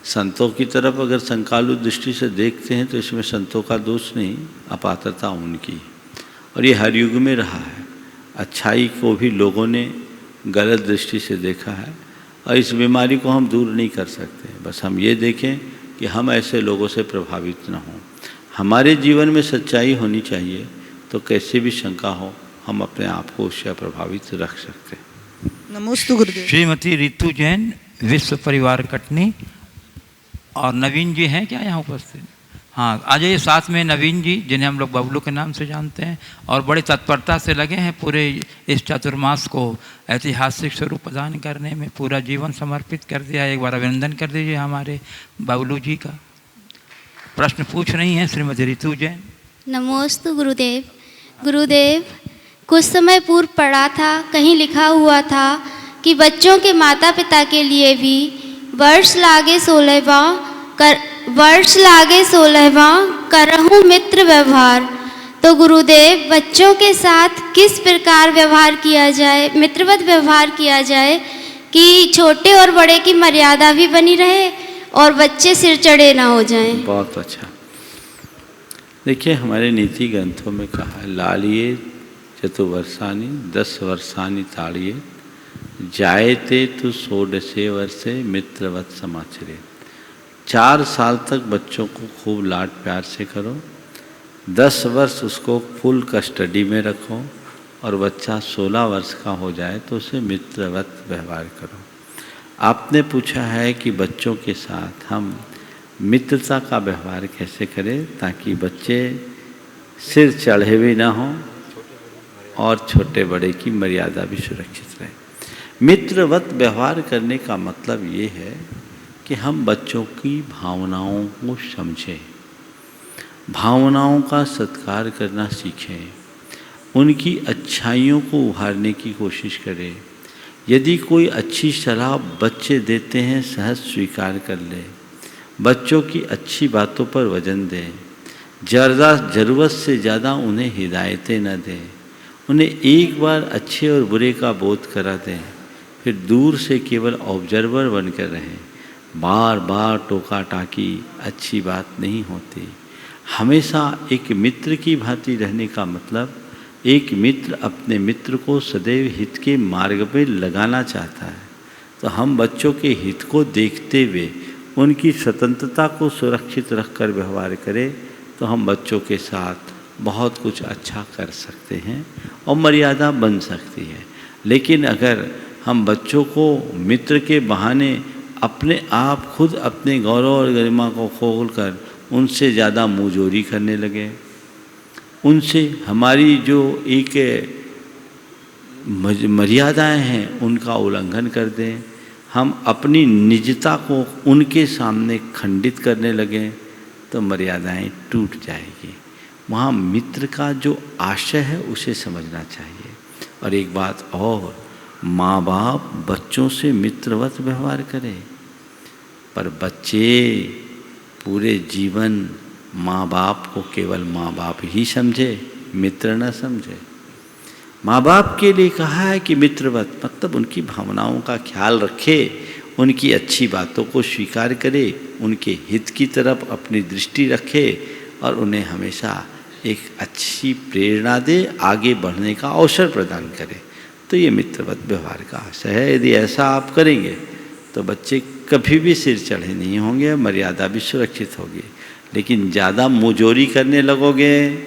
संतों की तरफ अगर संकालु दृष्टि से देखते हैं तो इसमें संतों का दोष नहीं, अपात्रता उनकी। और ये हर युग में रहा है। अच्छाई को भी लोगों ने गलत दृष्टि से देखा है और इस बीमारी को हम दूर नहीं कर सकते। बस हम ये देखें कि हम ऐसे लोगों से प्रभावित न हों। हमारे जीवन में सच्चाई होनी चाहिए, तो कैसे भी शंका हो हम अपने आप को उससे प्रभावित रख सकते हैं। नमोस्तु गुरुदेव। श्रीमती रितु जैन, विश्व परिवार कटनी, और नवीन जी हैं क्या यहाँ उपस्थित? हाँ, आ जाइए साथ में नवीन जी, जिन्हें हम लोग बबलू के नाम से जानते हैं और बड़ी तत्परता से लगे हैं पूरे इस चातुर्मास को ऐतिहासिक स्वरूप प्रदान करने में, पूरा जीवन समर्पित कर दिया। एक बार अभिनंदन कर दीजिए हमारे बबलू जी का। प्रश्न पूछ रही हैं श्रीमती रितु जैन। नमोस्तु गुरुदेव। गुरुदेव, कुछ समय पूर्व पढ़ा था, कहीं लिखा हुआ था कि बच्चों के माता पिता के लिए भी वर्ष लागे 16वां करहूँ मित्र व्यवहार। तो गुरुदेव, बच्चों के साथ किस प्रकार व्यवहार किया जाए, मित्रवत व्यवहार किया जाए कि छोटे और बड़े की मर्यादा भी बनी रहे और बच्चे सिर चढ़े ना हो जाएं? बहुत अच्छा। देखिए, हमारे नीति ग्रंथों में कहा है, लालिए चतुर्वर्षानि 10 वर्षानि ताड़िए, जायते तु 16 वर्षे मित्रवत समाचरे। 4 साल तक बच्चों को खूब लाड प्यार से करो, 10 वर्ष उसको फुल कस्टडी में रखो और बच्चा 16 वर्ष का हो जाए तो उसे मित्रवत व्यवहार करो। आपने पूछा है कि बच्चों के साथ हम मित्रता का व्यवहार कैसे करें ताकि बच्चे सिर चढ़े भी ना हों और छोटे बड़े की मर्यादा भी सुरक्षित रहे। मित्रवत व्यवहार करने का मतलब ये है कि हम बच्चों की भावनाओं को समझें, भावनाओं का सत्कार करना सीखें, उनकी अच्छाइयों को उभारने की कोशिश करें। यदि कोई अच्छी सलाह बच्चे देते हैं, सहज स्वीकार कर ले। बच्चों की अच्छी बातों पर वजन दें, ज़रूरत से ज़्यादा उन्हें हिदायतें न दें। उन्हें एक बार अच्छे और बुरे का बोध करा दें, फिर दूर से केवल ऑब्जर्वर बनकर रहें। बार बार टोका टाकी अच्छी बात नहीं होती। हमेशा एक मित्र की भांति रहने का मतलब, एक मित्र अपने मित्र को सदैव हित के मार्ग में लगाना चाहता है। तो हम बच्चों के हित को देखते हुए उनकी स्वतंत्रता को सुरक्षित रखकर व्यवहार करें तो हम बच्चों के साथ बहुत कुछ अच्छा कर सकते हैं और मर्यादा बन सकती है। लेकिन अगर हम बच्चों को मित्र के बहाने अपने आप खुद अपने गौरव और गरिमा को खोलकर उनसे ज़्यादा मुँहजोरी करने लगे, उनसे हमारी जो एक मर्यादाएं हैं उनका उल्लंघन कर दें, हम अपनी निजता को उनके सामने खंडित करने लगें तो मर्यादाएं टूट जाएगी। वहाँ मित्र का जो आशय है उसे समझना चाहिए। और एक बात और, माँ बाप बच्चों से मित्रवत व्यवहार करें, पर बच्चे पूरे जीवन माँ बाप को केवल माँ बाप ही समझे, मित्र न समझे। माँ बाप के लिए कहा है कि मित्रवत मतलब उनकी भावनाओं का ख्याल रखे, उनकी अच्छी बातों को स्वीकार करे, उनके हित की तरफ अपनी दृष्टि रखे और उन्हें हमेशा एक अच्छी प्रेरणा दे, आगे बढ़ने का अवसर प्रदान करे। तो ये मित्रवत व्यवहार का आशय है। यदि ऐसा आप करेंगे तो बच्चे कभी भी सिर चढ़े नहीं होंगे, मर्यादा भी सुरक्षित होगी। लेकिन ज़्यादा मुँहजोरी करने लगोगे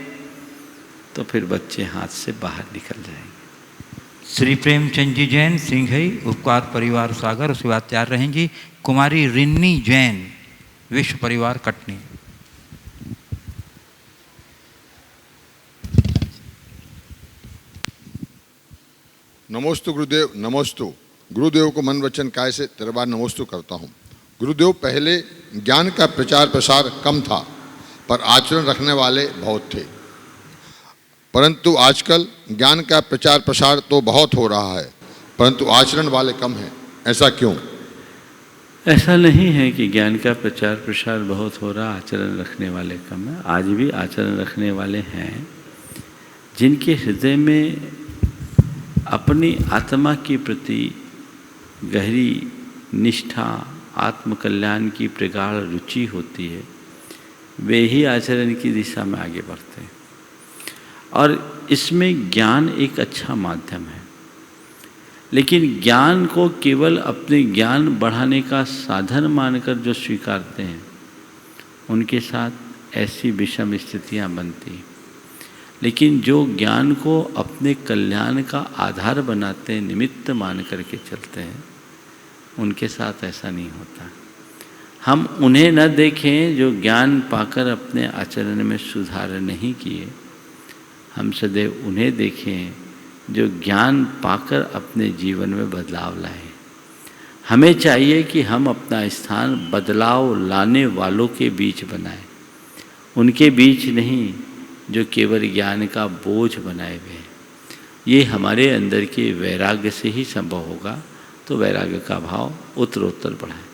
तो फिर बच्चे हाथ से बाहर निकल जाएंगे। श्री प्रेमचंद जी जैन, सिंघई, उपकार परिवार सागर। उसके बाद तैयार रहेंगी कुमारी रिन्नी जैन, विश्व परिवार कटनी। नमोस्तु गुरुदेव, नमोस्तु। गुरुदेव को मन वचन काय से तेरे बार नमोस्तु करता हूँ। गुरुदेव, पहले ज्ञान का प्रचार प्रसार कम था पर आचरण रखने वाले बहुत थे, परंतु आजकल ज्ञान का प्रचार प्रसार तो बहुत हो रहा है परंतु आचरण वाले कम हैं, ऐसा क्यों? ऐसा नहीं है कि ज्ञान का प्रचार प्रसार बहुत हो रहा, आचरण रखने वाले कम है। आज भी आचरण रखने वाले हैं जिनके हृदय में अपनी आत्मा के प्रति गहरी निष्ठा, आत्मकल्याण की प्रगाढ़ रुचि होती है, वे ही आचरण की दिशा में आगे बढ़ते हैं। और इसमें ज्ञान एक अच्छा माध्यम है, लेकिन ज्ञान को केवल अपने ज्ञान बढ़ाने का साधन मानकर जो स्वीकारते हैं उनके साथ ऐसी विषम स्थितियां बनती हैं। लेकिन जो ज्ञान को अपने कल्याण का आधार बनाते हैं, निमित्त मान करके चलते हैं, उनके साथ ऐसा नहीं होता। हम उन्हें न देखें जो ज्ञान पाकर अपने आचरण में सुधार नहीं किए, हम सदैव उन्हें देखें जो ज्ञान पाकर अपने जीवन में बदलाव लाए। हमें चाहिए कि हम अपना स्थान बदलाव लाने वालों के बीच बनाएं, उनके बीच नहीं जो केवल ज्ञान का बोझ बनाए हुए हैं। ये हमारे अंदर के वैराग्य से ही संभव होगा, तो वैराग्य का भाव उत्तरोत्तर बढ़ाए।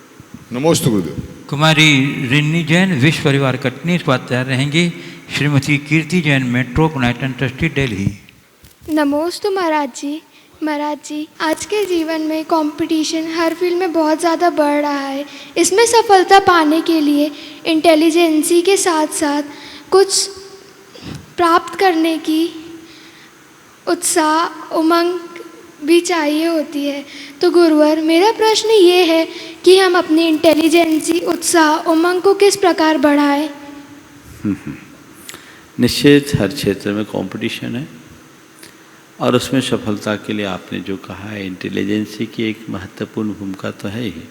नमोस्तु गुरुदेव। कुमारी रिन्नी जैन विश्व परिवार कटनी उपाध्याय रहेंगी। Shrimati Kirti Jain metropolitan trustee Delhi. नमोस्तु महाराज जी। महाराज जी, आज के जीवन में कंपटीशन हर फील्ड में बहुत ज़्यादा बढ़ रहा है। इसमें सफलता पाने के लिए इंटेलिजेंसी के साथ साथ कुछ प्राप्त करने की उत्साह, उमंग भी चाहिए होती है। तो गुरुवर, मेरा प्रश्न ये है कि हम अपनी इंटेलिजेंसी, उत्साह, उमंग को किस प्रकार बढ़ाएं? निश्चित हर क्षेत्र में कंपटीशन है और उसमें सफलता के लिए आपने जो कहा है, इंटेलिजेंसी की एक महत्वपूर्ण भूमिका तो है ही,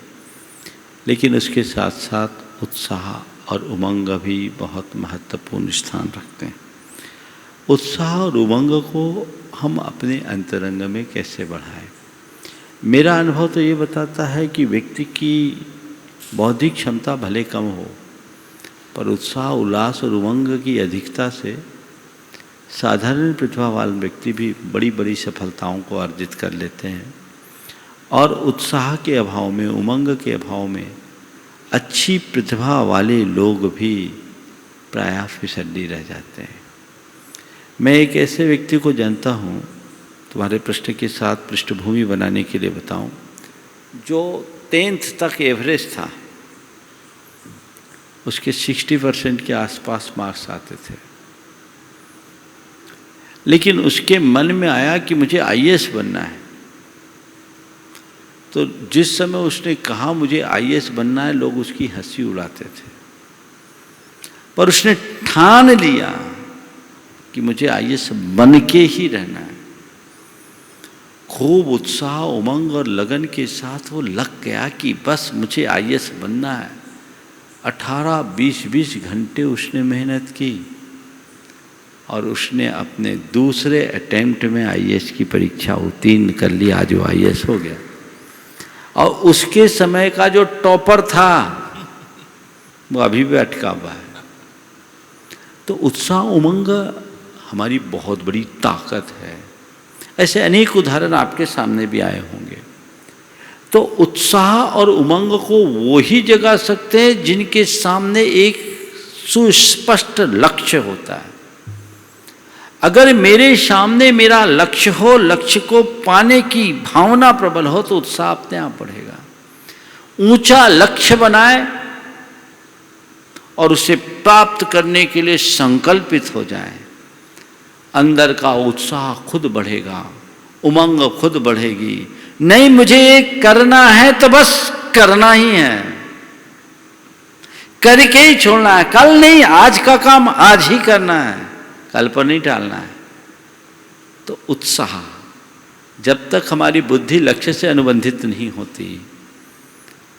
लेकिन उसके साथ साथ उत्साह और उमंग भी बहुत महत्वपूर्ण स्थान रखते हैं। उत्साह और उमंग को हम अपने अंतरंग में कैसे बढ़ाएं? मेरा अनुभव तो ये बताता है कि व्यक्ति की बौद्धिक क्षमता भले कम हो, पर उत्साह, उल्लास और उमंग की अधिकता से साधारण प्रतिभा वाले व्यक्ति भी बड़ी बड़ी सफलताओं को अर्जित कर लेते हैं। और उत्साह के अभाव में, उमंग के अभाव में अच्छी प्रतिभा वाले लोग भी प्रायः फिसड्डी रह जाते हैं। मैं एक ऐसे व्यक्ति को जानता हूँ, तुम्हारे प्रश्न के साथ पृष्ठभूमि बनाने के लिए बताऊं, जो 10th तक एवरेज था, उसके 60% के आसपास मार्क्स आते थे, लेकिन उसके मन में आया कि मुझे आईएएस बनना है। तो जिस समय उसने कहा मुझे आईएएस बनना है, लोग उसकी हंसी उड़ाते थे, पर उसने ठान लिया कि मुझे आईएएस बन के ही रहना है। खूब उत्साह, उमंग और लगन के साथ वो लग गया कि बस मुझे आईएएस बनना है। 18-20 घंटे उसने मेहनत की और उसने अपने दूसरे अटेम्प्ट में आईएएस की परीक्षा उत्तीर्ण कर ली। आज वो आईएएस हो गया। और उसके समय का जो टॉपर था वो अभी भी अटका हुआ है। तो उत्साह, उमंग हमारी बहुत बड़ी ताकत है। ऐसे अनेक उदाहरण आपके सामने भी आए होंगे। तो उत्साह और उमंग को वो ही जगा सकते हैं जिनके सामने एक सुस्पष्ट लक्ष्य होता है। अगर मेरे सामने मेरा लक्ष्य हो, लक्ष्य को पाने की भावना प्रबल हो, तो उत्साह अपने आप बढ़ेगा। ऊंचा लक्ष्य बनाए और उसे प्राप्त करने के लिए संकल्पित हो जाए, अंदर का उत्साह खुद बढ़ेगा, उमंग खुद बढ़ेगी। नहीं, मुझे ये करना है तो बस करना ही है, करके ही छोड़ना है। कल नहीं, आज का काम आज ही करना है, कल पर नहीं टालना है। तो उत्साह, जब तक हमारी बुद्धि लक्ष्य से अनुबंधित नहीं होती,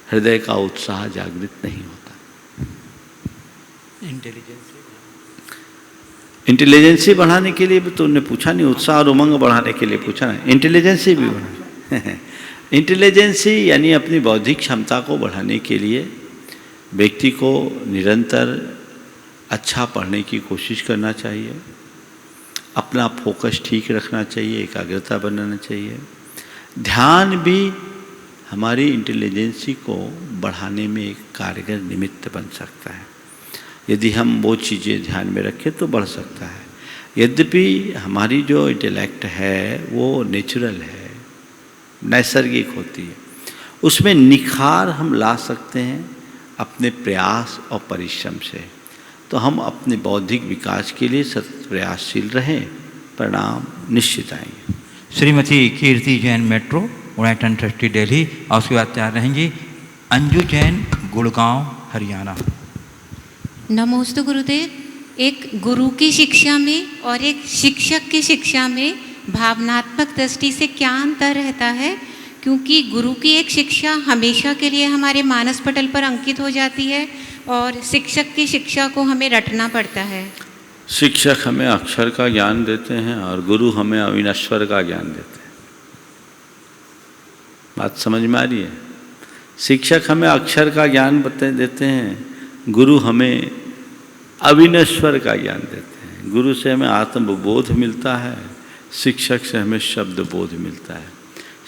हृदय का उत्साह जागृत नहीं होता। इंटेलिजेंसी बढ़ाने के लिए भी तो उन्होंने पूछा नहीं, उत्साह और उमंग बढ़ाने के लिए पूछा नहीं, इंटेलिजेंसी भी बढ़ा इंटेलिजेंसी यानी अपनी बौद्धिक क्षमता को बढ़ाने के लिए व्यक्ति को निरंतर अच्छा पढ़ने की कोशिश करना चाहिए, अपना फोकस ठीक रखना चाहिए, एकाग्रता बनाना चाहिए। ध्यान भी हमारी इंटेलिजेंसी को बढ़ाने में एक कारगर निमित्त बन सकता है। यदि हम वो चीज़ें ध्यान में रखें तो बढ़ सकता है। यद्यपि हमारी जो इंटेलेक्ट है वो नेचुरल है, नैसर्गिक होती है, उसमें निखार हम ला सकते हैं अपने प्रयास और परिश्रम से। तो हम अपने बौद्धिक विकास के लिए सतत प्रयासशील रहें, परिणाम निश्चित आएंगे। Shrimati Kirti Jain metro united trustee Delhi, और उसके बाद तैयार रहेंगी अंजू जैन गुड़गांव हरियाणा। नमोस्तु गुरुदेव। एक गुरु की शिक्षा में और एक शिक्षक की शिक्षा में भावनात्मक दृष्टि से क्या अंतर रहता है? क्योंकि गुरु की एक शिक्षा हमेशा के लिए हमारे मानस पटल पर अंकित हो जाती है और शिक्षक की शिक्षा को हमें रटना पड़ता है। शिक्षक हमें अक्षर का ज्ञान देते हैं और गुरु हमें अविनश्वर का ज्ञान देते हैं। बात समझ में आ रही है? शिक्षक हमें अक्षर का ज्ञान देते हैं, गुरु हमें अविनश्वर का ज्ञान देते हैं। गुरु से हमें आत्मबोध मिलता है, शिक्षक से हमें शब्द बोध मिलता है।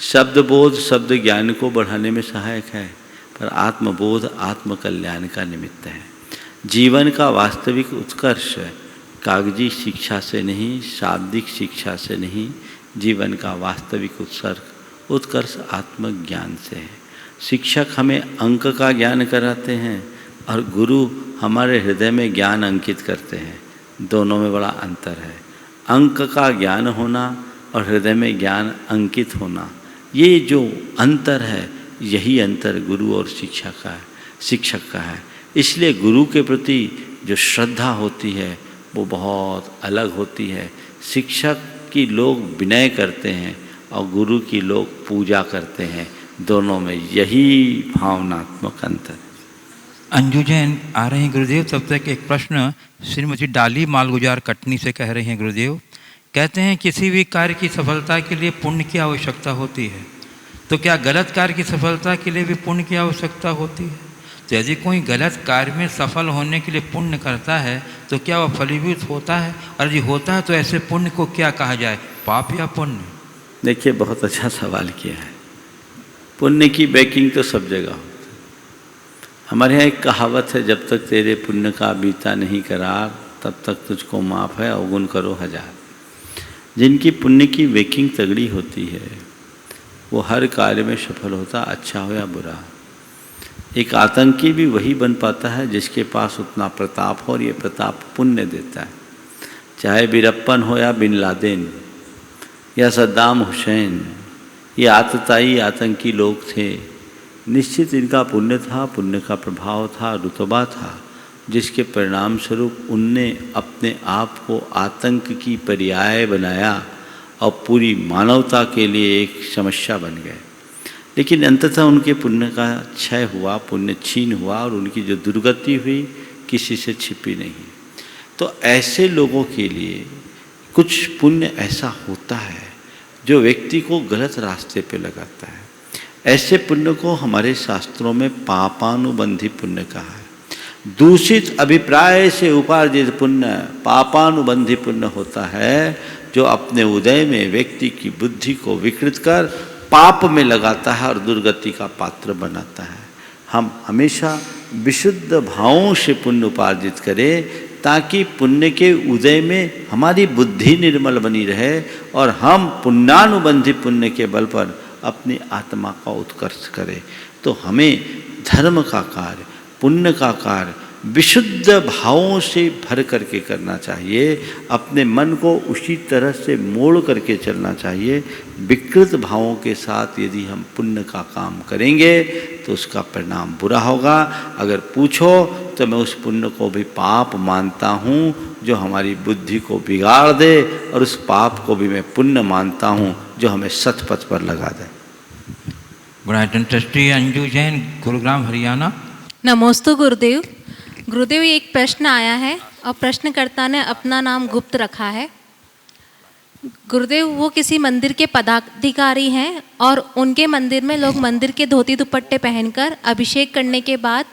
शब्द बोध शब्द ज्ञान को बढ़ाने में सहायक है, पर आत्मबोध आत्म कल्याण का निमित्त है। जीवन का वास्तविक उत्कर्ष कागजी शिक्षा से नहीं, शाब्दिक शिक्षा से नहीं, जीवन का वास्तविक उत्कर्ष आत्मज्ञान से है। शिक्षक हमें अंक का ज्ञान कराते हैं और गुरु हमारे हृदय में ज्ञान अंकित करते हैं। दोनों में बड़ा अंतर है। अंक का ज्ञान होना और हृदय में ज्ञान अंकित होना, ये जो अंतर है, यही अंतर गुरु और शिक्षक का है। इसलिए गुरु के प्रति जो श्रद्धा होती है वो बहुत अलग होती है। शिक्षक की लोग विनय करते हैं और गुरु की लोग पूजा करते हैं। दोनों में यही भावनात्मक अंतर है। अंजू जैन आ रहे हैं गुरुदेव। तब तक एक प्रश्न श्रीमती डाली मालगुजार कटनी से कह रही हैं गुरुदेव। कहते हैं किसी भी कार्य की सफलता के लिए पुण्य की आवश्यकता होती है, तो क्या गलत कार्य की सफलता के लिए भी पुण्य की आवश्यकता होती है? तो यदि कोई गलत कार्य में सफल होने के लिए पुण्य करता है तो क्या वह फलीभूत होता है? और यदि होता है तो ऐसे पुण्य को क्या कहा जाए, पाप या पुण्य? देखिए, बहुत अच्छा सवाल किया है। पुण्य की बैकिंग तो सब जगह होती है। हमारे यहाँ एक कहावत है, जब तक तेरे पुण्य का बीता नहीं करार, तब तक तुझको माफ़ है, अवगुण करो हजार। जिनकी पुण्य की बैकिंग तगड़ी होती है वो हर कार्य में सफल होता, अच्छा हो या बुरा। एक आतंकी भी वही बन पाता है जिसके पास उतना प्रताप हो, और ये प्रताप पुण्य देता है। चाहे वीरप्पन हो या बिन लादेन या सद्दाम हुसैन, ये आतताई आतंकी लोग थे। निश्चित इनका पुण्य था, पुण्य का प्रभाव था, रुतबा था, जिसके परिणाम स्वरूप उनने अपने आप को आतंक की पर्याय बनाया और पूरी मानवता के लिए एक समस्या बन गए। लेकिन अंततः उनके पुण्य का क्षय हुआ, पुण्य छीन हुआ, और उनकी जो दुर्गति हुई किसी से छिपी नहीं। तो ऐसे लोगों के लिए कुछ पुण्य ऐसा होता है जो व्यक्ति को गलत रास्ते पे लगाता है। ऐसे पुण्य को हमारे शास्त्रों में पापानुबंधी पुण्य कहा है। दूषित अभिप्राय से उपार्जित पुण्य पापानुबंधी पुण्य होता है, जो अपने उदय में व्यक्ति की बुद्धि को विकृत कर पाप में लगाता है और दुर्गति का पात्र बनाता है। हम हमेशा विशुद्ध भावों से पुण्य उपार्जित करें, ताकि पुण्य के उदय में हमारी बुद्धि निर्मल बनी रहे और हम पुण्यानुबंधी पुण्य के बल पर अपनी आत्मा का उत्कर्ष करें। तो हमें धर्म का कार्य, पुण्य का कार्य विशुद्ध भावों से भर करके करना चाहिए। अपने मन को उसी तरह से मोड़ करके चलना चाहिए। विकृत भावों के साथ यदि हम पुण्य का काम करेंगे तो उसका परिणाम बुरा होगा। अगर पूछो तो मैं उस पुण्य को भी पाप मानता हूँ जो हमारी बुद्धि को बिगाड़ दे, और उस पाप को भी मैं पुण्य मानता हूँ जो हमें सतपथ पर लगा दे। United trustee Anju Jain Gurugram Haryana. नमोस्तु गुरुदेव। गुरुदेव, एक प्रश्न आया है और प्रश्नकर्ता ने अपना नाम गुप्त रखा है। गुरुदेव, वो किसी मंदिर के पदाधिकारी हैं और उनके मंदिर में लोग मंदिर के धोती दुपट्टे पहनकर अभिषेक करने के बाद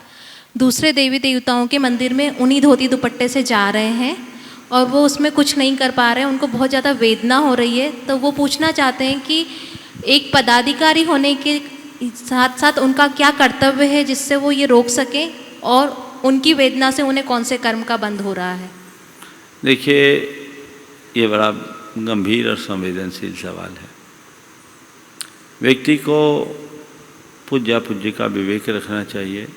दूसरे देवी देवताओं के मंदिर में उन्हीं धोती दुपट्टे से जा रहे हैं और वो उसमें कुछ नहीं कर पा रहे हैं, उनको बहुत ज़्यादा वेदना हो रही है। तो वो पूछना चाहते हैं कि एक पदाधिकारी होने के साथ साथ उनका क्या कर्तव्य है जिससे वो ये रोक सकें और उनकी वेदना से उन्हें कौन से कर्म का बंध हो रहा है। देखिए, ये बड़ा गंभीर और संवेदनशील सवाल है। व्यक्ति को पूज्य का विवेक रखना चाहिए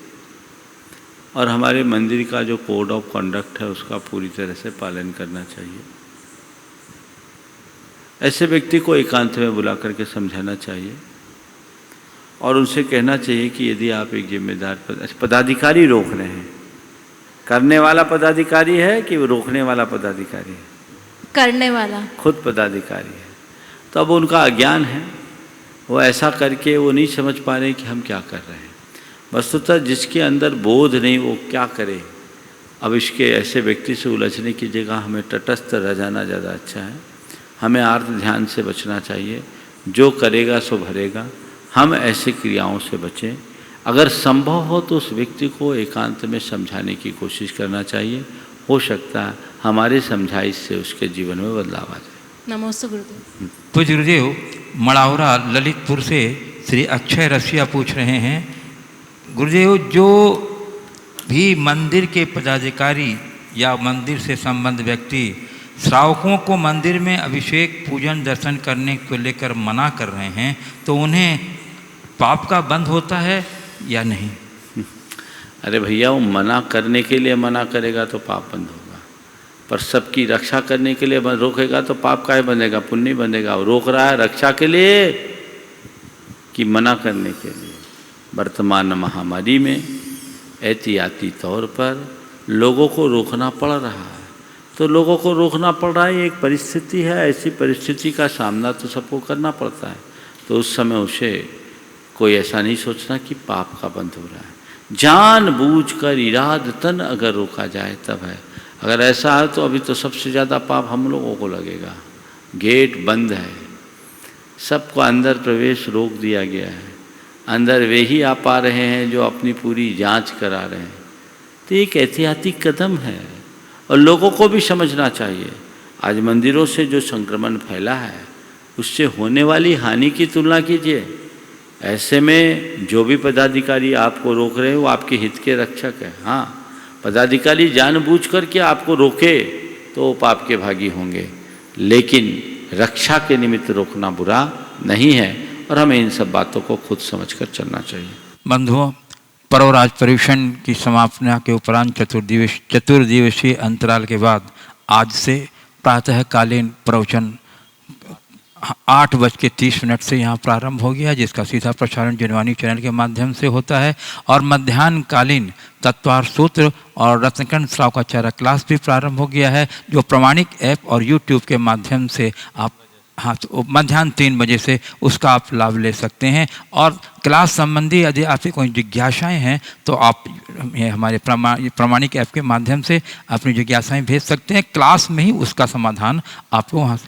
और हमारे मंदिर का जो कोड ऑफ कंडक्ट है उसका पूरी तरह से पालन करना चाहिए। ऐसे व्यक्ति को एकांत में बुला करके समझाना चाहिए और उनसे कहना चाहिए कि यदि आप एक जिम्मेदार पदाधिकारी रोक रहे हैं, करने वाला पदाधिकारी है कि वो रोकने वाला पदाधिकारी है? करने वाला खुद पदाधिकारी है। तो अब उनका अज्ञान है, वो ऐसा करके वो नहीं समझ पा रहे कि हम क्या कर रहे हैं। वस्तुतः जिसके अंदर बोध नहीं वो क्या करे। अब इसके ऐसे व्यक्ति से उलझने की जगह हमें तटस्थ रह जाना ज़्यादा अच्छा है। हमें आर्त ध्यान से बचना चाहिए, जो करेगा सो भरेगा। हम ऐसी क्रियाओं से बचें। अगर संभव हो तो उस व्यक्ति को एकांत में समझाने की कोशिश करना चाहिए। हो सकता है हमारे समझाइश से उसके जीवन में बदलाव आ जाए। नमस्ते गुरुदेव। पूज्य गुरुदेव, मड़ावरा ललितपुर से श्री अक्षय रसिया पूछ रहे हैं, गुरुदेव जो भी मंदिर के पदाधिकारी या मंदिर से संबंध व्यक्ति श्रावकों को मंदिर में अभिषेक पूजन दर्शन करने को लेकर मना कर रहे हैं तो उन्हें पाप का बंध होता है या नहीं? अरे भैया, वो मना करने के लिए मना करेगा तो पाप बंद होगा, पर सबकी रक्षा करने के लिए रोकेगा तो पाप काहे बंधेगा, पुण्य नहीं बंधेगा। वो रोक रहा है रक्षा के लिए कि मना करने के लिए। वर्तमान महामारी में एहतियाती तौर पर लोगों को रोकना पड़ रहा है, तो लोगों को रोकना पड़ रहा है, एक परिस्थिति है। ऐसी परिस्थिति का सामना तो सबको करना पड़ता है। तो उस समय उसे कोई ऐसा नहीं सोचना कि पाप का बंध हो रहा है। जानबूझकर इरादतन अगर रोका जाए तब है। अगर ऐसा है तो अभी तो सबसे ज़्यादा पाप हम लोगों को लगेगा। गेट बंद है, सबको अंदर प्रवेश रोक दिया गया है। अंदर वे ही आ पा रहे हैं जो अपनी पूरी जांच करा रहे हैं। तो एक ऐतिहासिक कदम है और लोगों को भी समझना चाहिए। आज मंदिरों से जो संक्रमण फैला है उससे होने वाली हानि की तुलना कीजिए। ऐसे में जो भी पदाधिकारी आपको रोक रहे हैं वो आपके हित के रक्षक है। हाँ, पदाधिकारी जानबूझकर के आपको रोके तो वो पाप के भागी होंगे, लेकिन रक्षा के निमित्त रोकना बुरा नहीं है और हमें इन सब बातों को खुद समझकर चलना चाहिए। बंधुओं, पर्वराज पर्यूषण की समापना के उपरांत चतुर्दिवसीय अंतराल के बाद आज से प्रातःकालीन प्रवचन 8:30 से यहाँ प्रारंभ हो गया, जिसका सीधा प्रसारण जनवाणी चैनल के माध्यम से होता है। और मध्याह्नकालीन तत्वार सूत्र और रत्नकंठ श्रावकाचार्य क्लास भी प्रारंभ हो गया है, जो प्रमाणिक ऐप और यूट्यूब के माध्यम से आप तो मध्याह्न 3 बजे से उसका आप लाभ ले सकते हैं। और क्लास संबंधी यदि आपकी कोई जिज्ञासाएं हैं तो आप हमारे प्रमाणिक ऐप के माध्यम से अपनी जिज्ञासाएं भेज सकते हैं। क्लास में ही उसका समाधान आपको वहाँ